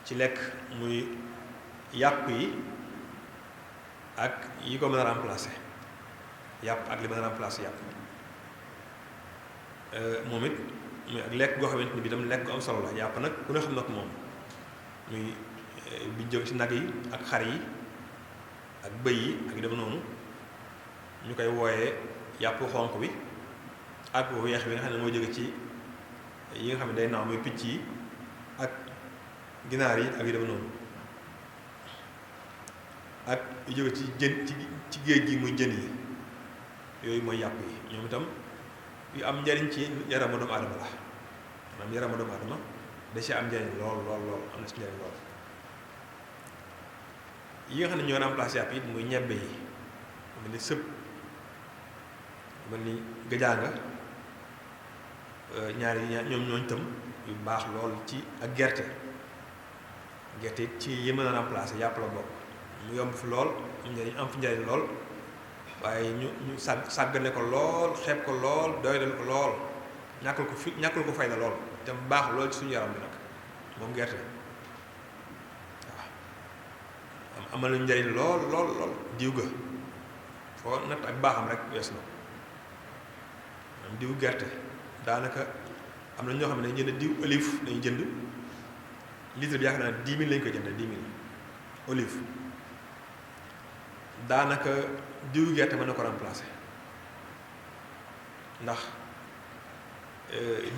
Speaker 2: ci lekk muy yàpp yi ak yi ko mën a remplacer yàpp ak li mën a remplacer yàpp moom it muy ak lekk goo xamante ni bi tam lekk gu am solo la yàpp nag ku ne xam na ko moom muy bi jóg ci nag yi ak xar yi ak bëy yi ak yu dem noonu ñu koy wooyee yàpp xonq bi ak weex bi nga xam ne moo jóge ci yi nga xam ne day naaw muy picc yi ak ginaar yi ak yu dem noonu ak yu jóge ci jën ci géej gi muy jën yi yooyu mooy yàpp yi ñoom itam yu am njariñ ci yaramu doomu aadama la maanaam yaramu doomu aadama da ci am njariñ lool am na ci njariñ lool yi nga xam ne ñoo remplacé yàpp yi muy ñebbe yi mel ni sëb mel ni gëjaanga ñaari ñoom ñooñ tam yu baax lool ci ak gerte ci yi mën a remplacé yàpp la bokk mu yomb fi lool am njariñ am fi njariñ lool waaye ñu sàggane ko lool xeeb ko lool doydal ko lool ñàkkul ko fayda lool te mu baax lool ci suñu yaram bi nag moom gerte waaw amal nañu njariñ lool diw ga foo natt ak baaxam rek wees na am diw gerte daanaka am na ñoo xam ne dañu jënd diw olive dañu jënd litre bi yaakaar naa 10 000 lañu ko jënd 10 000 olive daanaka diw gerte mën na ko remplacer ndax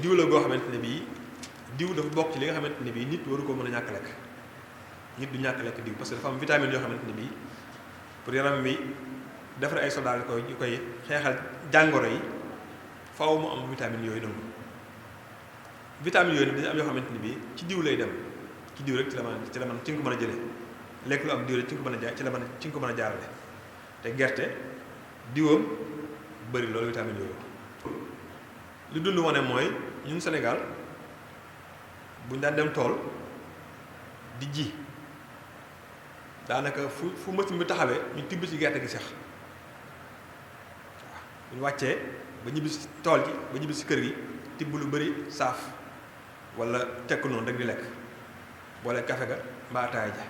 Speaker 2: diw la goo xamante ne bii diw dafa bokk ci li nga xamante ne bii nit waru ko mën a ñàkk lekk. nit du ñàkk lekk diw parce que dafa am vitamine yoo xamante ne bii pour yaram bi defar ay soldat yu koy xeexal jàngoro yi faaw mu am vitamine yooyu donc vitamine yooyu dañu am yoo xamante ne bii ci diw lay dem ci diw rek ci nga ko mën a jëlee lekk lu am diw rek ci nga ko mën a jaar ci nga ko mën a jaarale te gerte diwam bëri loolu vitamine yooyu. li dund wane mooy ñun Sénégal buñ daan dem tool di ji daanaka fu machine bi taxawee ñu tibb ci gerte gi sax waaw bu ñu wàccee ba ñibbi si tool ji ba ñibbi si kër gi tibb lu bëri saaf wala tekk noonu rek di lekk boole kafe ga mbaa ataaya ja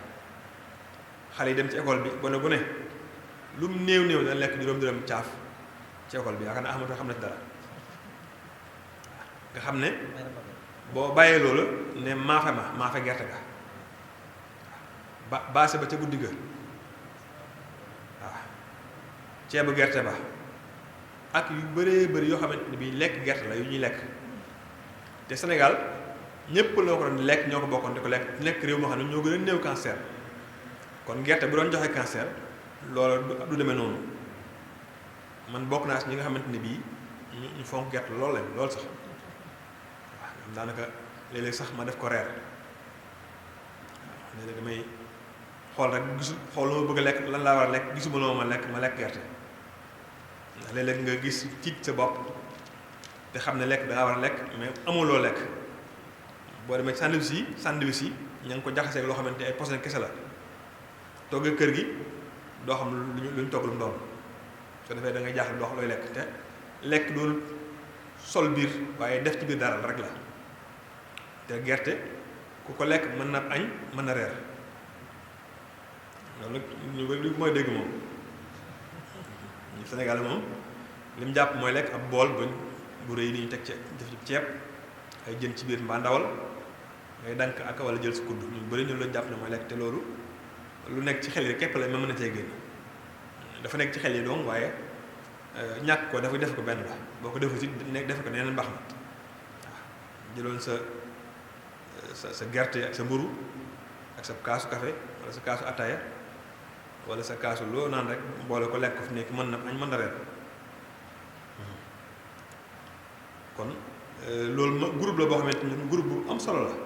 Speaker 2: xale yi dem ci école bi gone gu ne lu mu néew dana lekk juróom caaf ci école bi yaakaar naa Ahmadu xam na ci dara nga xam ne boo bàyyee loolu ne maafe gerte ga baase ba ca guddi ga waaw ceebu gerte ba ak yu bëree bëri yoo xamante ne bii lekk gerte la yu ñuy lekk te Sénégal ñépp loo ko doon lekk ñoo ko bokkoon di ko lekk nekk réew moo xam ne ñoo gën a néew cancer kon gerte bu doon joxe cancer loolu du demee noonu man bokk naa si ñi nga xamante ne bii ñu fonk gerte loolu lañ loolu sax waaw daanaka léeg-léeg sax ma def ko reer waaw léeg-léeg damay xool rek xool lu ma bëgg a lekk lan laa war a lekk gisuma loo ma lekk gerte ndax léeg-léeg nga gis tiit sa bopp te xam ne lekk dangaa war a lekk mais amuloo lekk boo demee sandwich yi ña ngi ko jaxasee loo xamante ay poson kese la togg kër gi doo xam lu ñu togg lu mu doon soo defee da ngay jaaxle doo xam looy lekk te lekk doon sol biir waaye def ci biir dara rek la te gerte ku ko lekk mën na añ mën na reer loolu nag ñu bëri mooy dégg moom ñu Sénégal moom li mu jàpp mooy lekk ab bool bu rëy ni ñu teg def ci ceeb ay jën ci biir mbaa ndawal ngay dank ak wala jël si kudd ñu bëri ñu la jàpp ne mooy lekk te loolu lu nekk ci xel yi képp la ma mën a cee génn dafa nekk ci xel yi doom waaye ñàkk ko dafa def ko benn la boo ko defu si def ko neneen baax na waaw jëloon sa gerte ak sa mburu ak sa kaasu café wala sa kaasu ataaya wala sa kaasu loo naan rek boole ko lekk ko fi nekk mën na añ mën na reer kon loolu ma groupe la boo xamante ni groupe bu am solo la waaw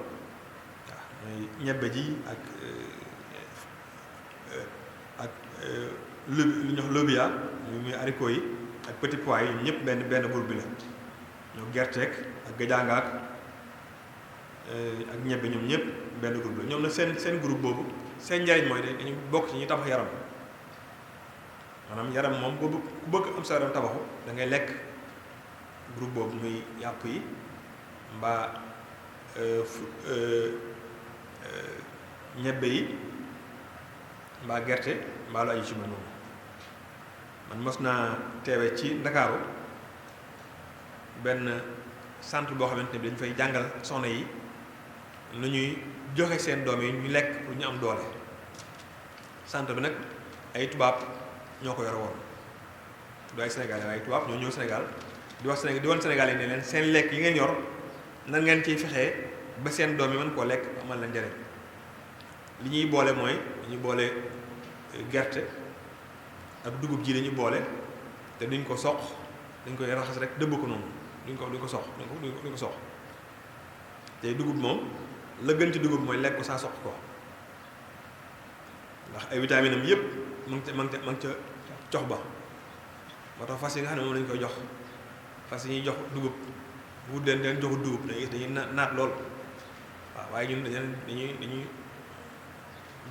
Speaker 2: mooy ñebbe ji ak lu ñu wax lobia muy haricot yi ak petit pois yi ñëpp benn groupe bi la ñoo gerteek ak gajaangaak ak ñebbe ñoom ñëpp benn groupe la ñoom nag seen groupe boobu seen njariñ mooy dañu bokk ci ñuy tabax yaram maanaam yaram moom ku bëgg am sa yaram tabaxu da ngay lekk groupe boobu muy yàpp yi mbaa ñebbe yi mbaa gerte mbaa lu aju ci mel noonu man mos naa teewe ci Ndakaaru benn centre boo xamante ne bi dañu fay jàngal soxna yi nu ñuy joxe seen doom yi ñu lekk pour ñu am doole centre bi nag ay tubaab ñoo ko yore woon du ay Sénégalais waaye tubaab ñoo ñëw Sénégal di woon Sénégal yi ne leen seen lekk yi ngeen yor nan ngeen ciy fexee ba seen doom yi mën koo lekk amal la njariñ li ñuy boole mooy dañuy boole gerte ak dugub ji dañuy boole te duñ ko soq dañ koy raxas rek dëbb ko noonu duñ ko soq duñ ko soq te dugub moom la gën ci dugub mooy lekk ko saa soq ko ndax ay vitamine am yépp ma ngi ca cox ba moo tax fas yi nga xam ne moom lañ koy jox fas yi ñuy jox dugub bu den joxu dugub dañuy naat lool waaw waaye ñun dañuy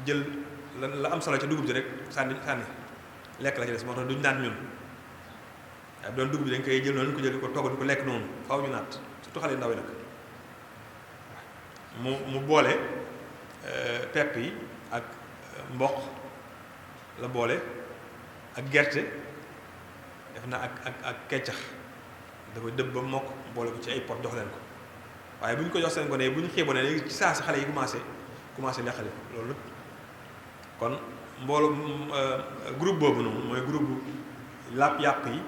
Speaker 2: jël la am solo ca dugub ji rek sànni lekk la ci des moo tax duñ naat ñun waaye bu doon dugub bi dañ koy jël noonu ko jël ko togg di ko lekk noonu faaw ñu naat surtout xale yu ndaw yi nag mu boole pepp yi ak mboq la boole ak gerte def na ak keccax dafa dëbb ba mokk boole ko ci ay pot jox leen ko waaye bu ñu ko jox seen gone yi bu ñu xiibonee léegi ci saa si xale yi commencé leqali ko loolu kon mbooloo groupe boobu noonu mooy groupe bu yàpp yi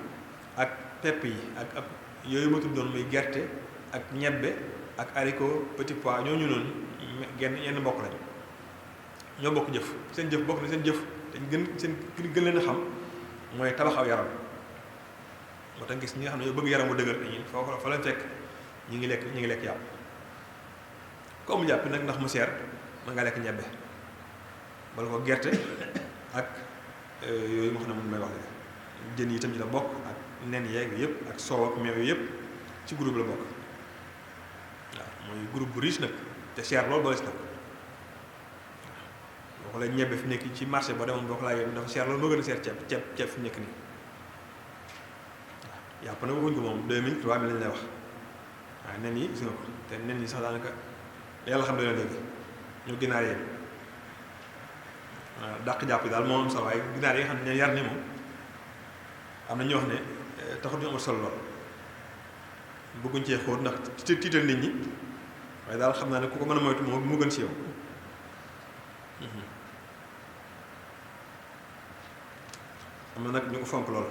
Speaker 2: ak pepp yi ak yooyu ma tuddoon muy gerte ak ñebbe ak haricot petit pois ñooñu noonu yenn mbokk lañ ñoo bokk jëf seen jëf bokk na seen jëf dañ gën leen a xam mooy tabax aw yaram moo tax gis ñi nga xam ne ñoo bëgg yaram bu dëgër dañuy foofu fa leen fekk ñi ngi lekk yàpp ku amul yàpp nag ndax mu seer mën nga lekk ñebbe bala ko gerte ak yooyu ma xam ne moom may wax léegi jën yi itam ci la bokk ak nen yeeg yëpp ak soow ak meew yëpp ci groupe la bokk waaw mooy groupe bu riche nag te cher loolu boole si nag boo xoolee ñebbe fi nekk ci marché ba demoon boo ko laajee dafa cher loolu moo gën a cher ceeb fi nekk nii waaw yàpp nag waxuñ ko moom 2000 3000 lañ lay wax waaye nen yi gis nga ko te nen yi sax daanaka yàlla xam ne léegi ñu ginaar yee waaw dàq jàpp yi daal moo am solo waaye ginaar yi nga xam ne yar ni moom am na ñoo wax ne taxut ñu amal solo lool bëgguñ cee xóot ndax tiital nit ñi waaye daal xam naa ne ku ko mën a moytu moo gën si yow am na nag ñu ko fonk lool.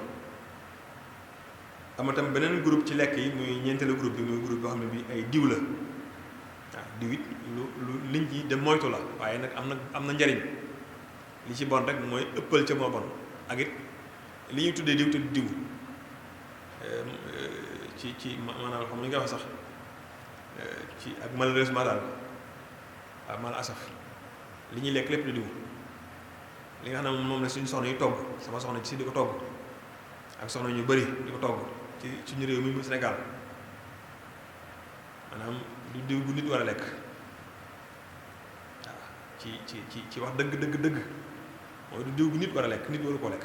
Speaker 2: am na tam beneen groupe ci lekk yi muy ñeenteelu groupe bi muy groupe boo xam ne bi ay diw la waaw diw it lu liñ ci dem moytu la waaye nag am na njariñ li ci bon rek mooy ëppal ca moo bon ak it li ñuy tuddee diw te diw ci maanaam xam nga nga wax sax ci ak malheureusement daal waaw mal asaf li ñuy lekk lépp di diw li nga xam ne moom la suñu soxna yu togg sama soxna ci si di ko togg ak soxna ñu bari di ko togg ci suñu réew mi mu Sénégal maanaam du diw bu nit war a lekk waaw ci wax dëgg mooy du diw bu nit war a lekk nit waru koo lekk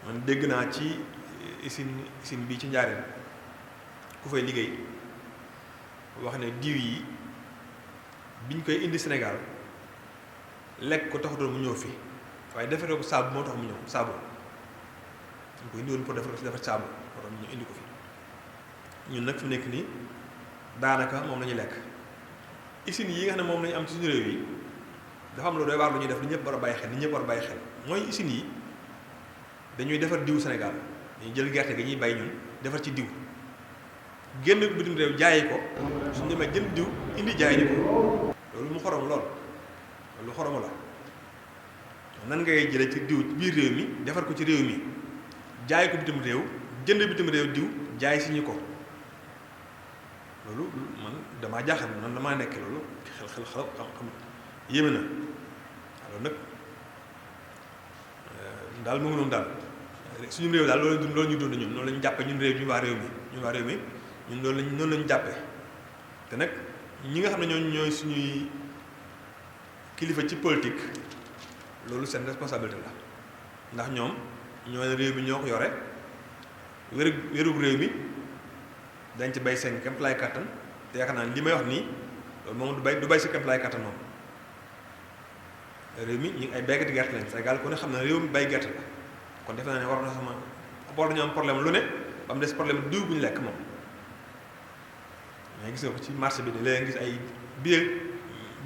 Speaker 2: waaw man dégg naa ci usine bii ci Njaaréem ku fay liggéey wax ne diw yi biñ koy indi Sénégal lekk ko taxutoon mu ñëw fi waaye defaree ko saabu moo tax mu ñëw saabu ñu ko indi woon pour defar saabu moo tax ñu indi ko fi ñun nag fi nekk nii daanaka moom la ñuy lekk usines yi nga xam ne moom la ñu am ci suñu réew yi dafa am lu doy waar lu ñuy def li ñëpp war a bàyyi xel li ñëpp war a bàyyi xel mooy usines yi dañuy defar diw Sénégal dañuy jël gerte gi ñuy bay ñun defar ci diw génn bitim réew jaayi ko suñu demee jël diw indi jaay ni ko loolu mu xorom lool loolu xoromu la nan ngay jëlee ci diw biir réew mi defar ko ci réew mi jaay ko bitim réew jënd bitim réew diw jaay si ñu ko loolu man damaa jaaxal man damaa nekk loolu xel xam yéeme na alors nag daal mu ngi noonu daal suñu réew daal loolu ñu dund ñun noonu la ñu jàppee ñun réew ñu waa réew mi ñun noonu la ñu jàppee te nag ñi nga xam ne ñooy suñuy kilifa ci politique loolu seen responsabilité la ndax ñoom ñoo ne réew mi ñoo ko yore wérug réew mi dañ ci bay seen kéemtalaay kattan te yaakaar naa li may wax nii loolu moom du bay si kéemtalaay kattan moom réew mi ñu ay baykati gerte lañ Sénégal ku ne xam ne réew mi bay gerte la kon defe naa ne war nañu am problème lu ne ba mu des problème diw bu ñu lekk moom mais gis nga ko ci marché bi de léegi gis ay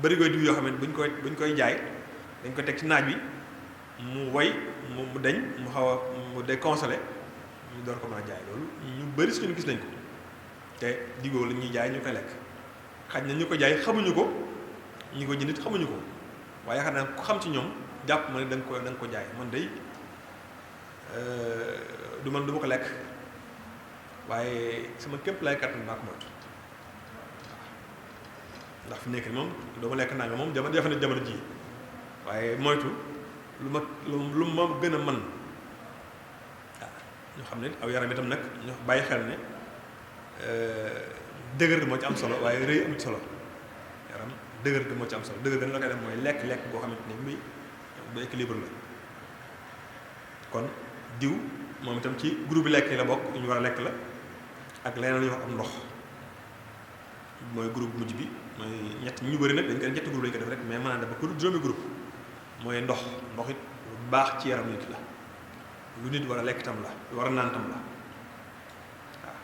Speaker 2: bërigo diw yoo xam ne buñ koy jaay dañ ko teg ci naaj bi mu woy mu deñ mu xaw a mu décongelé ñu door ko mën a jaay loolu ñu bëri suñu gis nañ ko te diwoo la ñuy jaay ñu koy lekk xaj na ñu ko jaay xamuñu ko ñi ko jëndit xamuñu ko waaye yaakaar naa ku xam ci ñoom jàpp ma ne da nga ko jaay man day du ma ko lekk waaye sama képp lay kattan maa ko moytu ndax fi nekk moom dama lekk naa nga moom jamono ji waaye moytu lu ma gën a mën waaw ñu xam ne aw yaram itam nag ñu bàyyi xel ne dëgër moo ci am solo waaye rëy amut solo yaram dëgër moo ci am solo dëgër la koy def mooy lekk boo xamante ne muy bu équilibre la kon diw moom itam ci groupe bi lekk yi la bokk ñu war a lekk la ak leneen lu ñuy wax am ndox mooy groupe mujj bi mooy ñu bëri nag dañ ko ñetti groupe lañu ko def rek mais mën naa def ba ku juróomi groupe mooy ndox it lu baax ci yaram nit la lu nit war a lekk tam la lu war a naan tam la waaw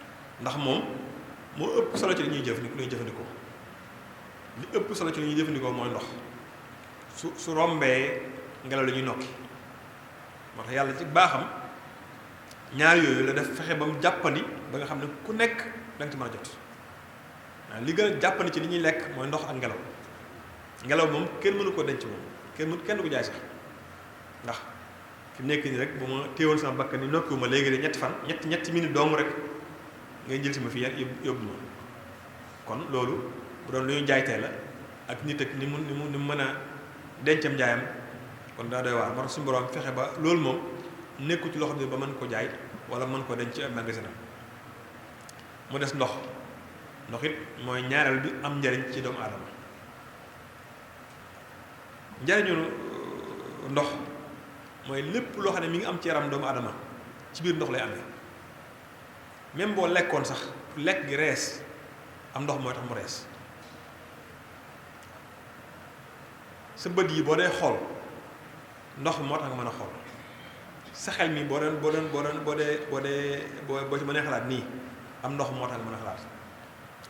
Speaker 2: ndax moom moo ëpp solo ci li ñuy jëfandikoo li ëpp solo ci li ñuy jëfandikoo mooy ndox su rombee ngelaw la ñuy nokki moo tax yàlla ci baaxam ñaar yooyu la def fexe ba mu jàppandi ba nga xam ne ku nekk da nga ci mën a jot waaw li gën a jàppandi ci li ñuy lekk mooy ndox ak ngelaw moom kenn mënu ko denc moom kenn du ko jaay sax ndax fi mu nekk nii rek bu ma téewoon sama bakkan ni nokkiwuma léegi de ñetti fan ñetti minute dong rek ngay jël si ma fii yóbbu ma kon loolu bu doon lu ñu jaaytee la ak nit ak ni mu mën a dencam jaayam kon daa doy waar moo tax suñu borom fexe ba loolu moom nekku ci loo xam ne ba mën ko jaay wala mën ko denc ci ab magasinam mu des ndox it mooy ñaareel bi am njariñ ci doomu aadama njariñu ndox mooy lépp loo xam ne mi ngi am ci yaram doomu aadama ci biir ndox lay amee même boo lekkoon sax lekk gi rees am ndox mooy tax mu rees sa bët yi boo dee xool ndox moo tax nga mën a xool sa xel mi boo ci mënee xalaat nii am ndox moo tax nga mën a xalaat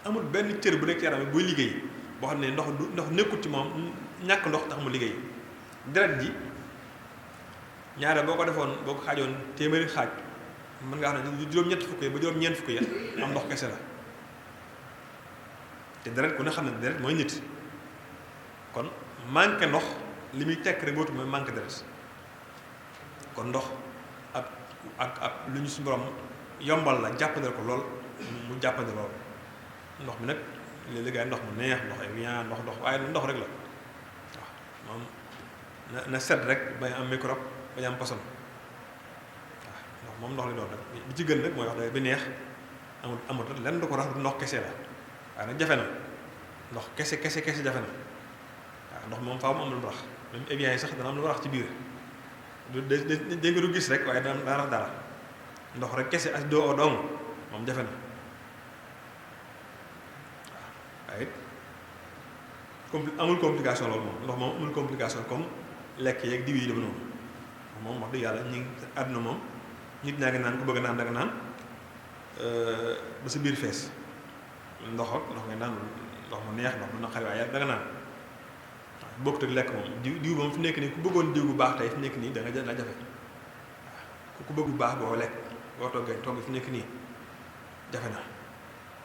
Speaker 2: amul benn cër bu nekk ci yaram bi buy liggéey boo xam ne ndox nekkul ci moom ñàkk ndox tax mu liggéey deret ji ñaare boo ko defoon boo ko xaajoon téeméeri xaaj mën nga xam ne juróom-ñett fukk yi ba juróom-ñeent fukk yi am ndox kese la te deret ku ne xam ne deret mooy nit kon manqué ndox li muy tekk rek bootu mooy manqué deret kon ndox ak lu ñu suñu borom yombal la jàppandal ko lool mu jàppandal lool ndox mi nag léeg-léeg ndox mu neex ndox Evian ndox waaye ndox rek la waaw moom na set rek bañ am microbe bañ am poson waaw moom ndox li doon rek bi ci gën rek mooy wax dëgg bi neex amul lenn du ko rax ndox kese la waaye nag jafe na ndox kese jafe na waaw ndox moom faaw mu am lu rax même Evian yi sax dana am lu rax ci biir dégg nga du gis rek waaye dana rax dara ndox rek kese as doo dong moom jafe na waaye amul complication loolu moom ndox moom amul complication comme lekk yeeg diw yi dama noonu moom wax dëgg yàlla ñu ngi àdduna moom nit ñaa ngi naan ku bëgg naan da nga naan ba sa biir fees ndox ngay naan ndox mu neex ndox mu naqari waaye da nga naan waaw bokkut ak lekk moom diw moom fi nekk nii ku bëggoon diw bu baax tey fi nekk nii da nga la jafe waaw ku bëgg bu baax boo lekk boo togg fi nekk nii jafe na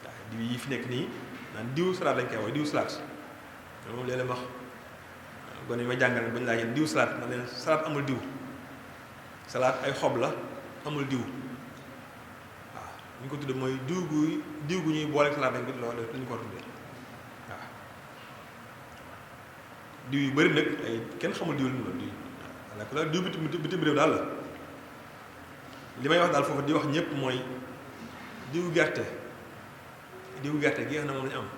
Speaker 2: waaw diw yi fi nekk nii naan diw salade lañ koy wax diw salade moom léeg-léeg wax gone yi ma jàngal bañ laa yéen diw salade ma leen salade amul diw salade ay xob la amul diw waaw ñu ko tuddee mooy diw gu ñuy boole salade lañ ko lañu ko tuddee waaw diw yu bëri nag ay kenn xamul diw lañu diw waaw diw bitim réew daal la li may wax daal foofu di wax ñëpp mooy diw gerte gi nga xam ne moom lañu am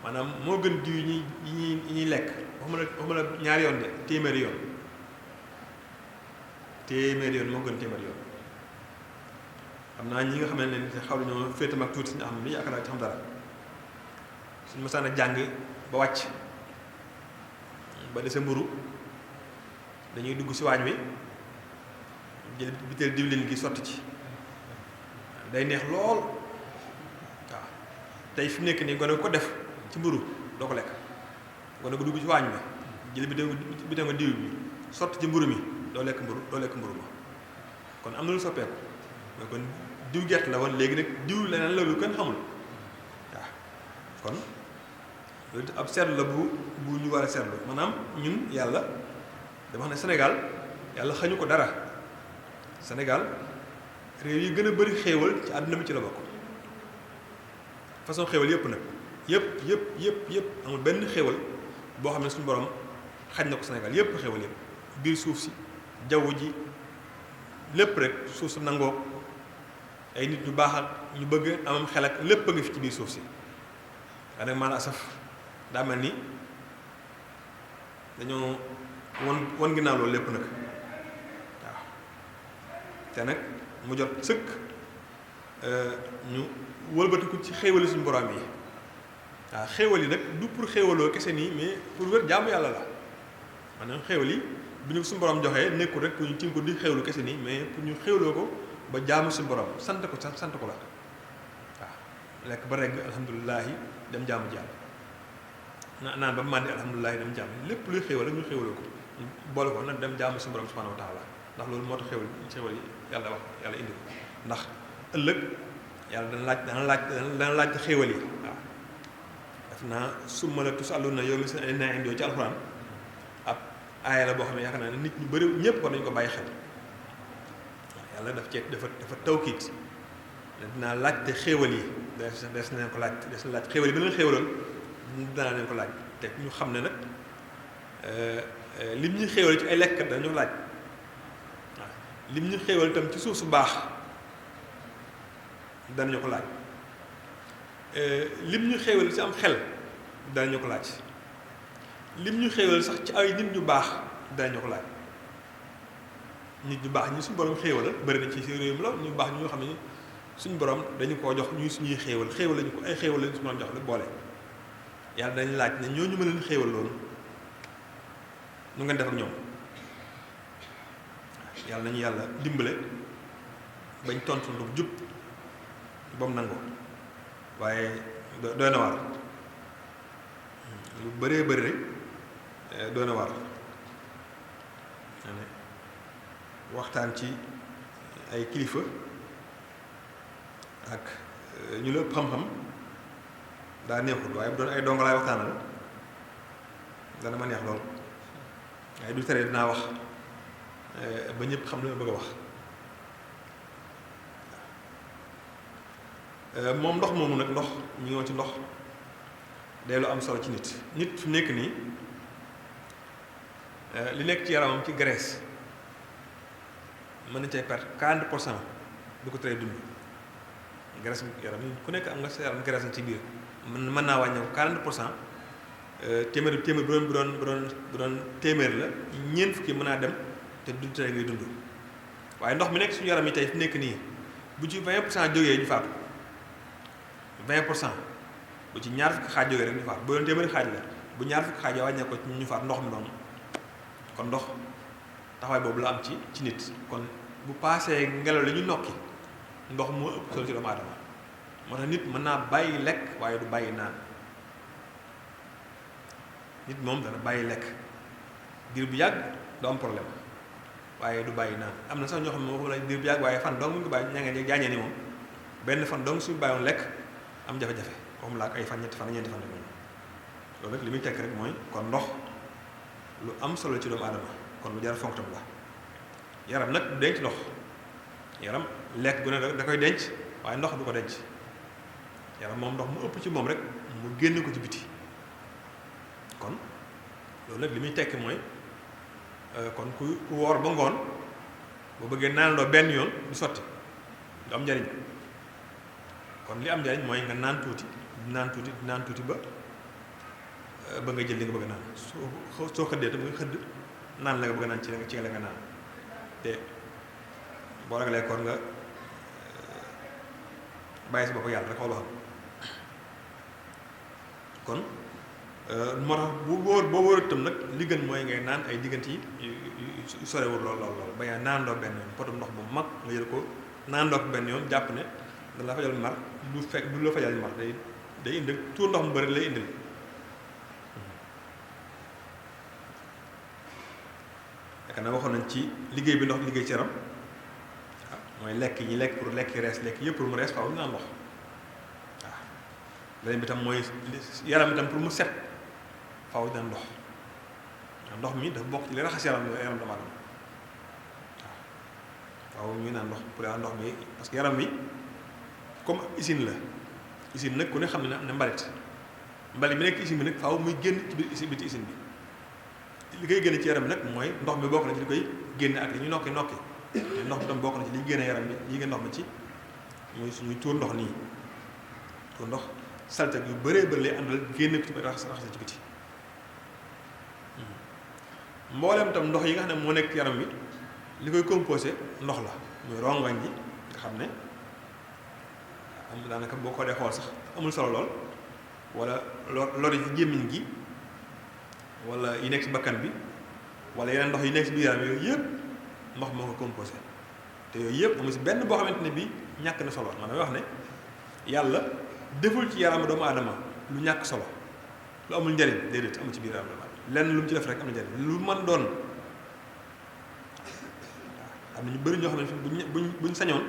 Speaker 2: maanaam moo gën diw yi ñuy lekk waxuma la ñaari yoon de téeméeri yoon moo gën téeméeri yoon xam naa ñi nga xam ne xaw nañoo féetam ak tuuti suñu am ni yaakaar naa ci xam dara suñu mësaan a jàng ba wàcc ba dese mburu dañuy dugg si waañ wi jël biteel diwlin gi sotti ci day neex lool waaw tey fi mu nekk nii gone ko def ci mburu doo ko lekk gone ko dugg ci waañ bi jël biteel nga diw bi sotti ci mburu mi doo lekk mburu ma kon am na lu soppeeku mooy kon diw gerte la woon léegi nag diw leneen loolu kenn xamul waaw kon loolu ab seetlu la bu ñu war a seetlu maanaam ñun yàlla dama xam ne Sénégal yàlla xañu ko dara Sénégal réew yi gën a bari xéewal ci àdduna bi ci la bokk façon xéewal yëpp nag yëpp amul benn xéewal boo xam ne suñu borom xañ na ko Sénégal yëpp xéewal yëpp biir suuf si jaww ji lépp rek suuf si nangoo ay nit ñu baax ak ñu bëgg amam xel ak lépp a ngi fi ci biir suuf si waaye nag maanaam asaf daa mel ni dañoo won ginnaaw loolu lépp nag waaw te nag mu jot sëkk ñu wëlbatiku ci xéewali suñu borom yi waaw xéewal yi nag du pour xéewaloo kese nii mais pour wér jaamu yàlla la maanaam xéewal yi bi ñu suñu borom joxee nekkul rek pour ñu tiim ko di xéewlu kese nii mais pour ñu xéewloo ko ba jaamu suñu borom sant ko la waaw lekk ba regg alhamdulilahi dem jaamu jàll naan ba màndi alhamdulilahi dem jaamu lépp luy xéewal rek ñu xéewloo ko boole ko nag dem jaamu suñu borom subhanahu wa taala ndax loolu moo tax xéwal yi yàlla wax yàlla indi ko ndax ëllëg yàlla dana laaj xéwal yi waaw def naa summa la tus'aluna yawma seen ay naa indoo ci alxuraan ab aaya la boo xam ne yaakaar naa ne nit ñu bëri ñëpp war nañu ko bàyyi xel waaw yàlla dafa tawkiit ne dinaa laajte xéewal yi des na leen ko laaj des na laaj xéewal yi ba leen xéewaloon dinaa leen ko laaj te ñu xam ne nag lim ñu xéewal ci ay lekkat dañu laaj waaw lim ñu xéewal itam ci suuf su baax danañu ko laaj lim ñu xéewal ci am xel danañu ko laaj lim ñu xéewal sax ci ay nit ñu baax danañu ko laaj nit ñu baax ñi suñu borom xéewal bëri na ci réew mi la ñu baax ñoo xam ne suñu borom dañu koo jox ñuy suñuy xéewal lañu ko ay xéewal lañu su mën jox la boole yàlla dañu laaj ne ñooñu ma leen xéewal loolu nu ngeen def ak ñoom yàlla nañu yàlla dimbale bañ tontu lu jub ba mu nangoo waaye doy na war lu bëree bëri rek doy na war waxtaan ci ay kilifa ak ñu la ëpp xam-xam daa neexul waaye bu doon ay dongo laay waxtaanal dana ma neex lool waaye du tere dinaa wax ba ñëpp xam li ma bëgg a wax moom ndox moomu nag ndox ñu ngi woon ci ndox day lu am solo ci nit fi nekk nii li nekk ci yaramam ci graisse mën na cay perte 40% du ko teree dund graisse yaram yi ku nekk am nga sa yaram graisse ci biir mën naa wàññeeku 40% téeméer bu doon téeméer la ñeent fukki mën naa dem te du tere ngay dund waaye ndox mi nekk suñu yaram yi tey fi nekk nii bu ci 20% jógee ñu faatu 20% bu ci ñaar fukki xaaj jógee rek ñu faatu bu doon téeméeri xaaj la bu ñaar fukki xaaj wàññee ko ñu faatu ndox mi noonu kon ndox taxawaay boobu la am ci nit kon bu paasee ngelaw li ñu nokki ndox moo ëpp solo ci doomu aadama moo tax nit mën naa bàyyi lekk waaye du bàyyi naan nit moom dana bàyyi lekk diir bu yàgg du am problème waaye du bàyyi naan am na sax ñoo xam ne waxu la diir bu yàgg waaye fan dong mu ngi bàyyi ña ngeen jaañee ni moom benn fan dong suñu bàyyoon lekk am jafe-jafe waxum laa ak ay fan ñetti fan ñeenti fan rek loolu rek li muy tekk rek mooy kon ndox lu am solo ci doomu aadama kon lu jar fonk tam la yaram nag du denc ndox yaram lekk gu ne da koy denc waaye ndox du ko denc yaram moom ndox mu ëpp ci moom rek mu génn ko ci biti kon loolu nag li muy tekki mooy kon ku woor ba ngoon boo bëggee naanandoo benn yoon du sotti du am njariñ kon li am njariñ mooy nga naan tuuti ba nga jël li nga bëgg a naan soo xëddee tam nga xëdd naan la nga bëgg a naan ci la nga naan te boo ragalee koor nga bàyyi si bopp yàlla rek xool xam kon moo tax boo wóor itam nag li gën mooy ngay naan ay diggante yi sorewul lool bañ a naandoo benn yoon potum ndox bu mag nga jël ko naandoo ko benn yoon jàpp ne dana la fajal mar du la fajal mar day indi tuur ndox mu bëri lay indil yaakaar naa waxoon nañ ci liggéey bi ndox liggéey ci yaram waaw mooy lekk yi lekk pour lekk rees lekk yëpp pour mu rees faaw ñu naan ndox waaw leneen bi tam mooy yaram itam pour mu set faaw dina ndox ndox mi dafa bokk ci li raxas yaram doomu aadama waaw faaw ñuy naan ndox pour ndox mi parce que yaram mi comme usine la usine nag ku ne xam ne am na mbalit mi nekk usine bi nag faaw muy génn ci biir biti usine bi li koy génne ci yaram bi nag mooy ndox mi bokk na ci li koy génne ak li ñu nokki te ndox mi tam bokk na ci li génne yaram bi li génne ndox mi ci muy suñuy tuur ndox nii tuur ndox salte yu bëree bëri lay àndal génne ko ci raxas ci biti mboolem tam ndox yi nga xam ne moo nekk yaram wi li koy composé ndox la muy rongañ ji nga xam ne am daanaka boo ko dee xool sax amul solo lool wala lor yi ci gémmiñ gi wala yi nekk ci bakkan bi wala yeneen ndox yi nekk ci biir yaram yooyu yëpp ndox moo ko composé te yooyu yëpp amul si benn boo xamante ne bii ñàkk na solo man damay wax ne yàlla deful ci yaramu doomu aadama lu ñàkk solo lu amul njariñ déedéet amul ci biir yaram doomu aadama lenn lu mu ci def rek am na njariñ lu mën doon am na ñu bëri ñoo xam ne buñ sañoon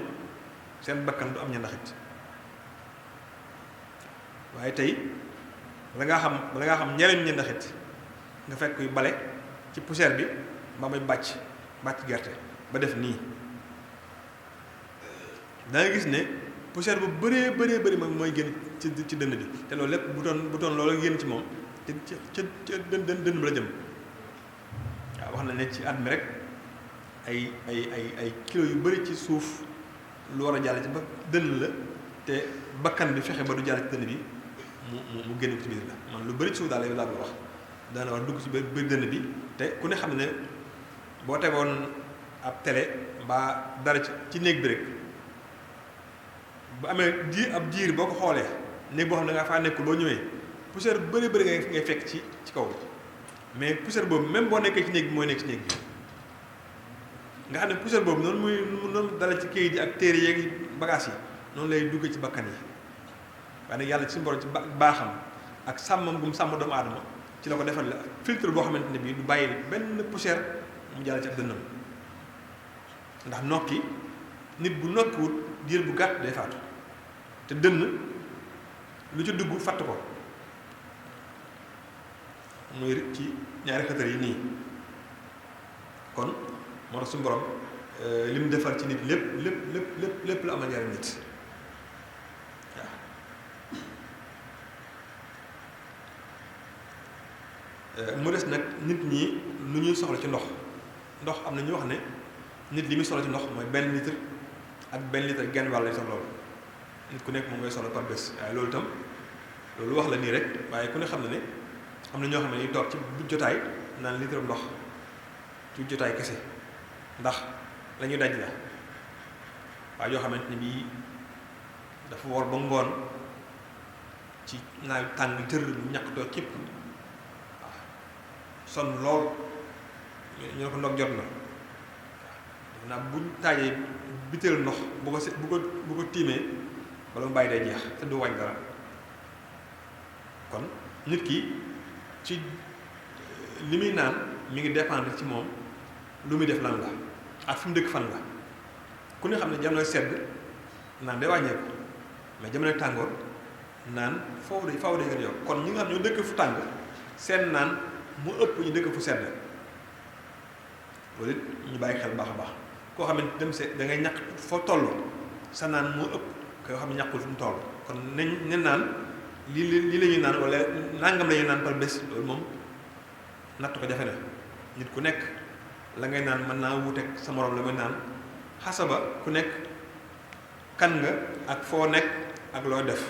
Speaker 2: seen bakkan du am ñandaxit waaye tey bala ngaa xam njariñ ñandaxit nga fekk kuy bale ci poussière bi mbaa muy bàcc gerte ba def nii da nga gis ne poussière bu bëree bëri moom mooy génn ci dënn bi te loolu lépp bu doon loolu génn ci moom te ca dënn bi la jëm waaw wax na ne ci at mi rek ay kilo yu bëri ci suuf lu war a jàll ci ba dënn la te bakkan bi fexe ba du jàll ci dënn bi mu génn ko ci biir la man lu bëri ci suuf daal laa ko wax dana war dugg ci biir dënn bi te ku ne xam ne boo tegoon ab télé mbaa dara ci néeg bi rek bu amee ab diir boo ko xoolee néeg boo xam ne nga faa nekkul boo ñëwee poussière bu bëri ngay fekk ci kaw mais poussière boobu même boo nekkee ci néeg bi mooy nekk ci néeg bi nga xam ne poussière boobu noonu dala ci kayit yi ak téere yeeg bagages yi noonu lay dugg ci bakkan yi waaye nag yàlla ci suñu borom ci baaxam ak sàmmam gum sàmm doomu aadama ci la ko defal la filtre boo xamante ne bii du bàyyi benn poussière mu jàll ci ak dënnam ndax nokki nit bu nokkiwut diir bu gàtt day faatu te dënn lu ci dugg fatt ko muy ci ñaari xëtër yi nii kon moo tax suñu borom li mu defal ci nit lépp la amal njariñ nit waaw mu des nag nit ñi lu ñuy soxla ci ndox am na ñu wax ne nit li muy soxla ci ndox mooy benn litre ak benn litre genn wàll lay soxla loolu nit ku nekk moom ngay soxla par bés waaye loolu itam loolu wax la nii rek waaye ku ne xam ne am na ñoo xam ne ñuy toog ci jotaay naan litre ndox ci jotaay kese ndax la ñu daj la waaye yoo xamante ni bii dafa war ba ngoon ci naaj tàng jër mu ñàkk too cëpp waaw sonn lool ñu ne ko ndox jot na waaw naa buñ taajee bitéel ndox bu ko tiimee wala mu bàyyi day jeex te du wàññi dara kon nit ki ci li muy naan mi ngi dépendre ci moom lu muy def lan la ak fi mu dëkk fan la ku ne xam ne jamono sedd naan day wàññeeku mais jamono tàngoor naan faaw day gën a yokk kon ñi nga xam ñoo dëkk fu tàng seen naan mu ëpp ñu dëkk fu sedd loolu it ñu bàyyi xel baax a baax koo xam ne dem da ngay ñàkk foo toll sa naan moo ëpp koo xam ne ñàkkul fu mu toll kon nañ naan lii la ñuy naan wala nangam la ñuy naan par bés loolu moom natt ko jafe na nit ku nekk la ngay naan mën naa wuuteeg sa morom la muy naan xasaba ku nekk kan nga ak foo nekk ak loo def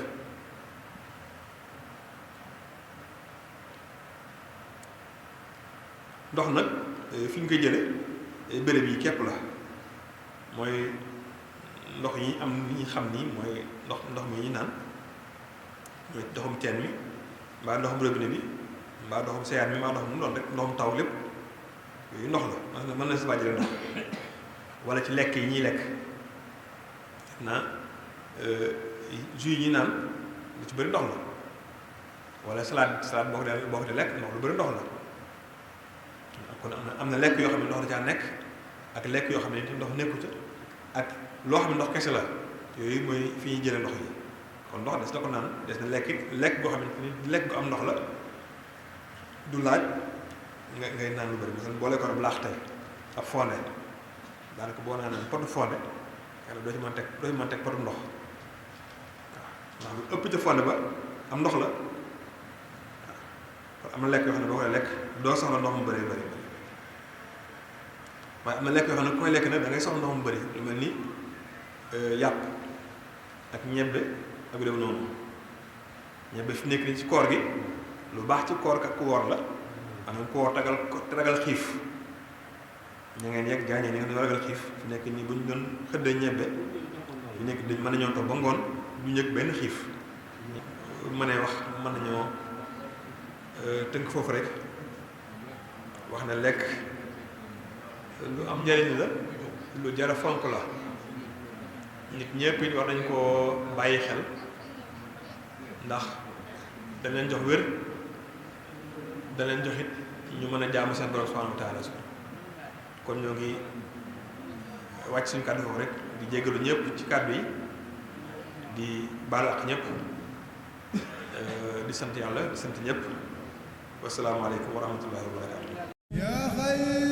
Speaker 2: ndox nag fi ñu koy jële béréb yi képp la mooy ndox yi am li ñu xam ni mooy ndox mi ñu naan mooy ndoxum teen mi mbaa ndoxum robinet bi mbaa ndoxum seyaat mi mbaa ndoxum mu doon rek ndoxum taw lépp yooyu ndox la mën na si bàjjale ndox wala ci lekk yi ñuy lekk naa jus yi ñuy naan lu ci bëri ndox la wala salade boo ko dee lekk ndox lu bëri ndox la kon am na lekk yoo xam ne ndox da caa nekk ak lekk yoo xam ne ndox nekku ca ak loo xam ne ndox kese la yooyu mooy fi ñuy jëlee ndox yi kon ndox des na ko naan des na lekk goo xam ne lekk gu am ndox la du laaj ngay naan lu bëri parce que boo lekkoon ab laax tey ab fonde daanaka boo naan potu fonde yàlla doo ci mën teg potu ndox waaw ndax lu ëpp ca fonde ba am ndox la waaw kon am na lekk yoo xam ne boo koy lekk doo soxla ndox mu bëri waaye am na lekk yoo xam ne ku koy lekk nag da ngay soxla ndox mu bëri lu mel ni yàpp ak ñebbe ak déw noonu ñebbe fi nekk ni ci koor gi lu baax ci koor kat ku woor la maanaam ku woor ragal xiif ña ngeen yegg gaañee ni nga dañoo ragal xiif fi nekk nii bu ñu doon xëddee ñebbe fi nekk dañ mën nañoo toog ba ngoon du njëkk benn xiif mënee wax mën nañoo tënk foofu rek wax na lekk lu am njariñ la lu jara fonk la nit ñëpp it war nañ koo bàyyi xel ndax dañ leen jox wér dañ leen jox it ñu mën a jaamu seen borom subhanahu wa taala kon ñoo ngi wàcc suñu kàddu foofu rek di jéggalu ñëpp ci kàddu yi di baalu ak ñëpp di sant yàlla di sant ñëpp wasalaamaaleykum wa rahmatullahi wa barakatu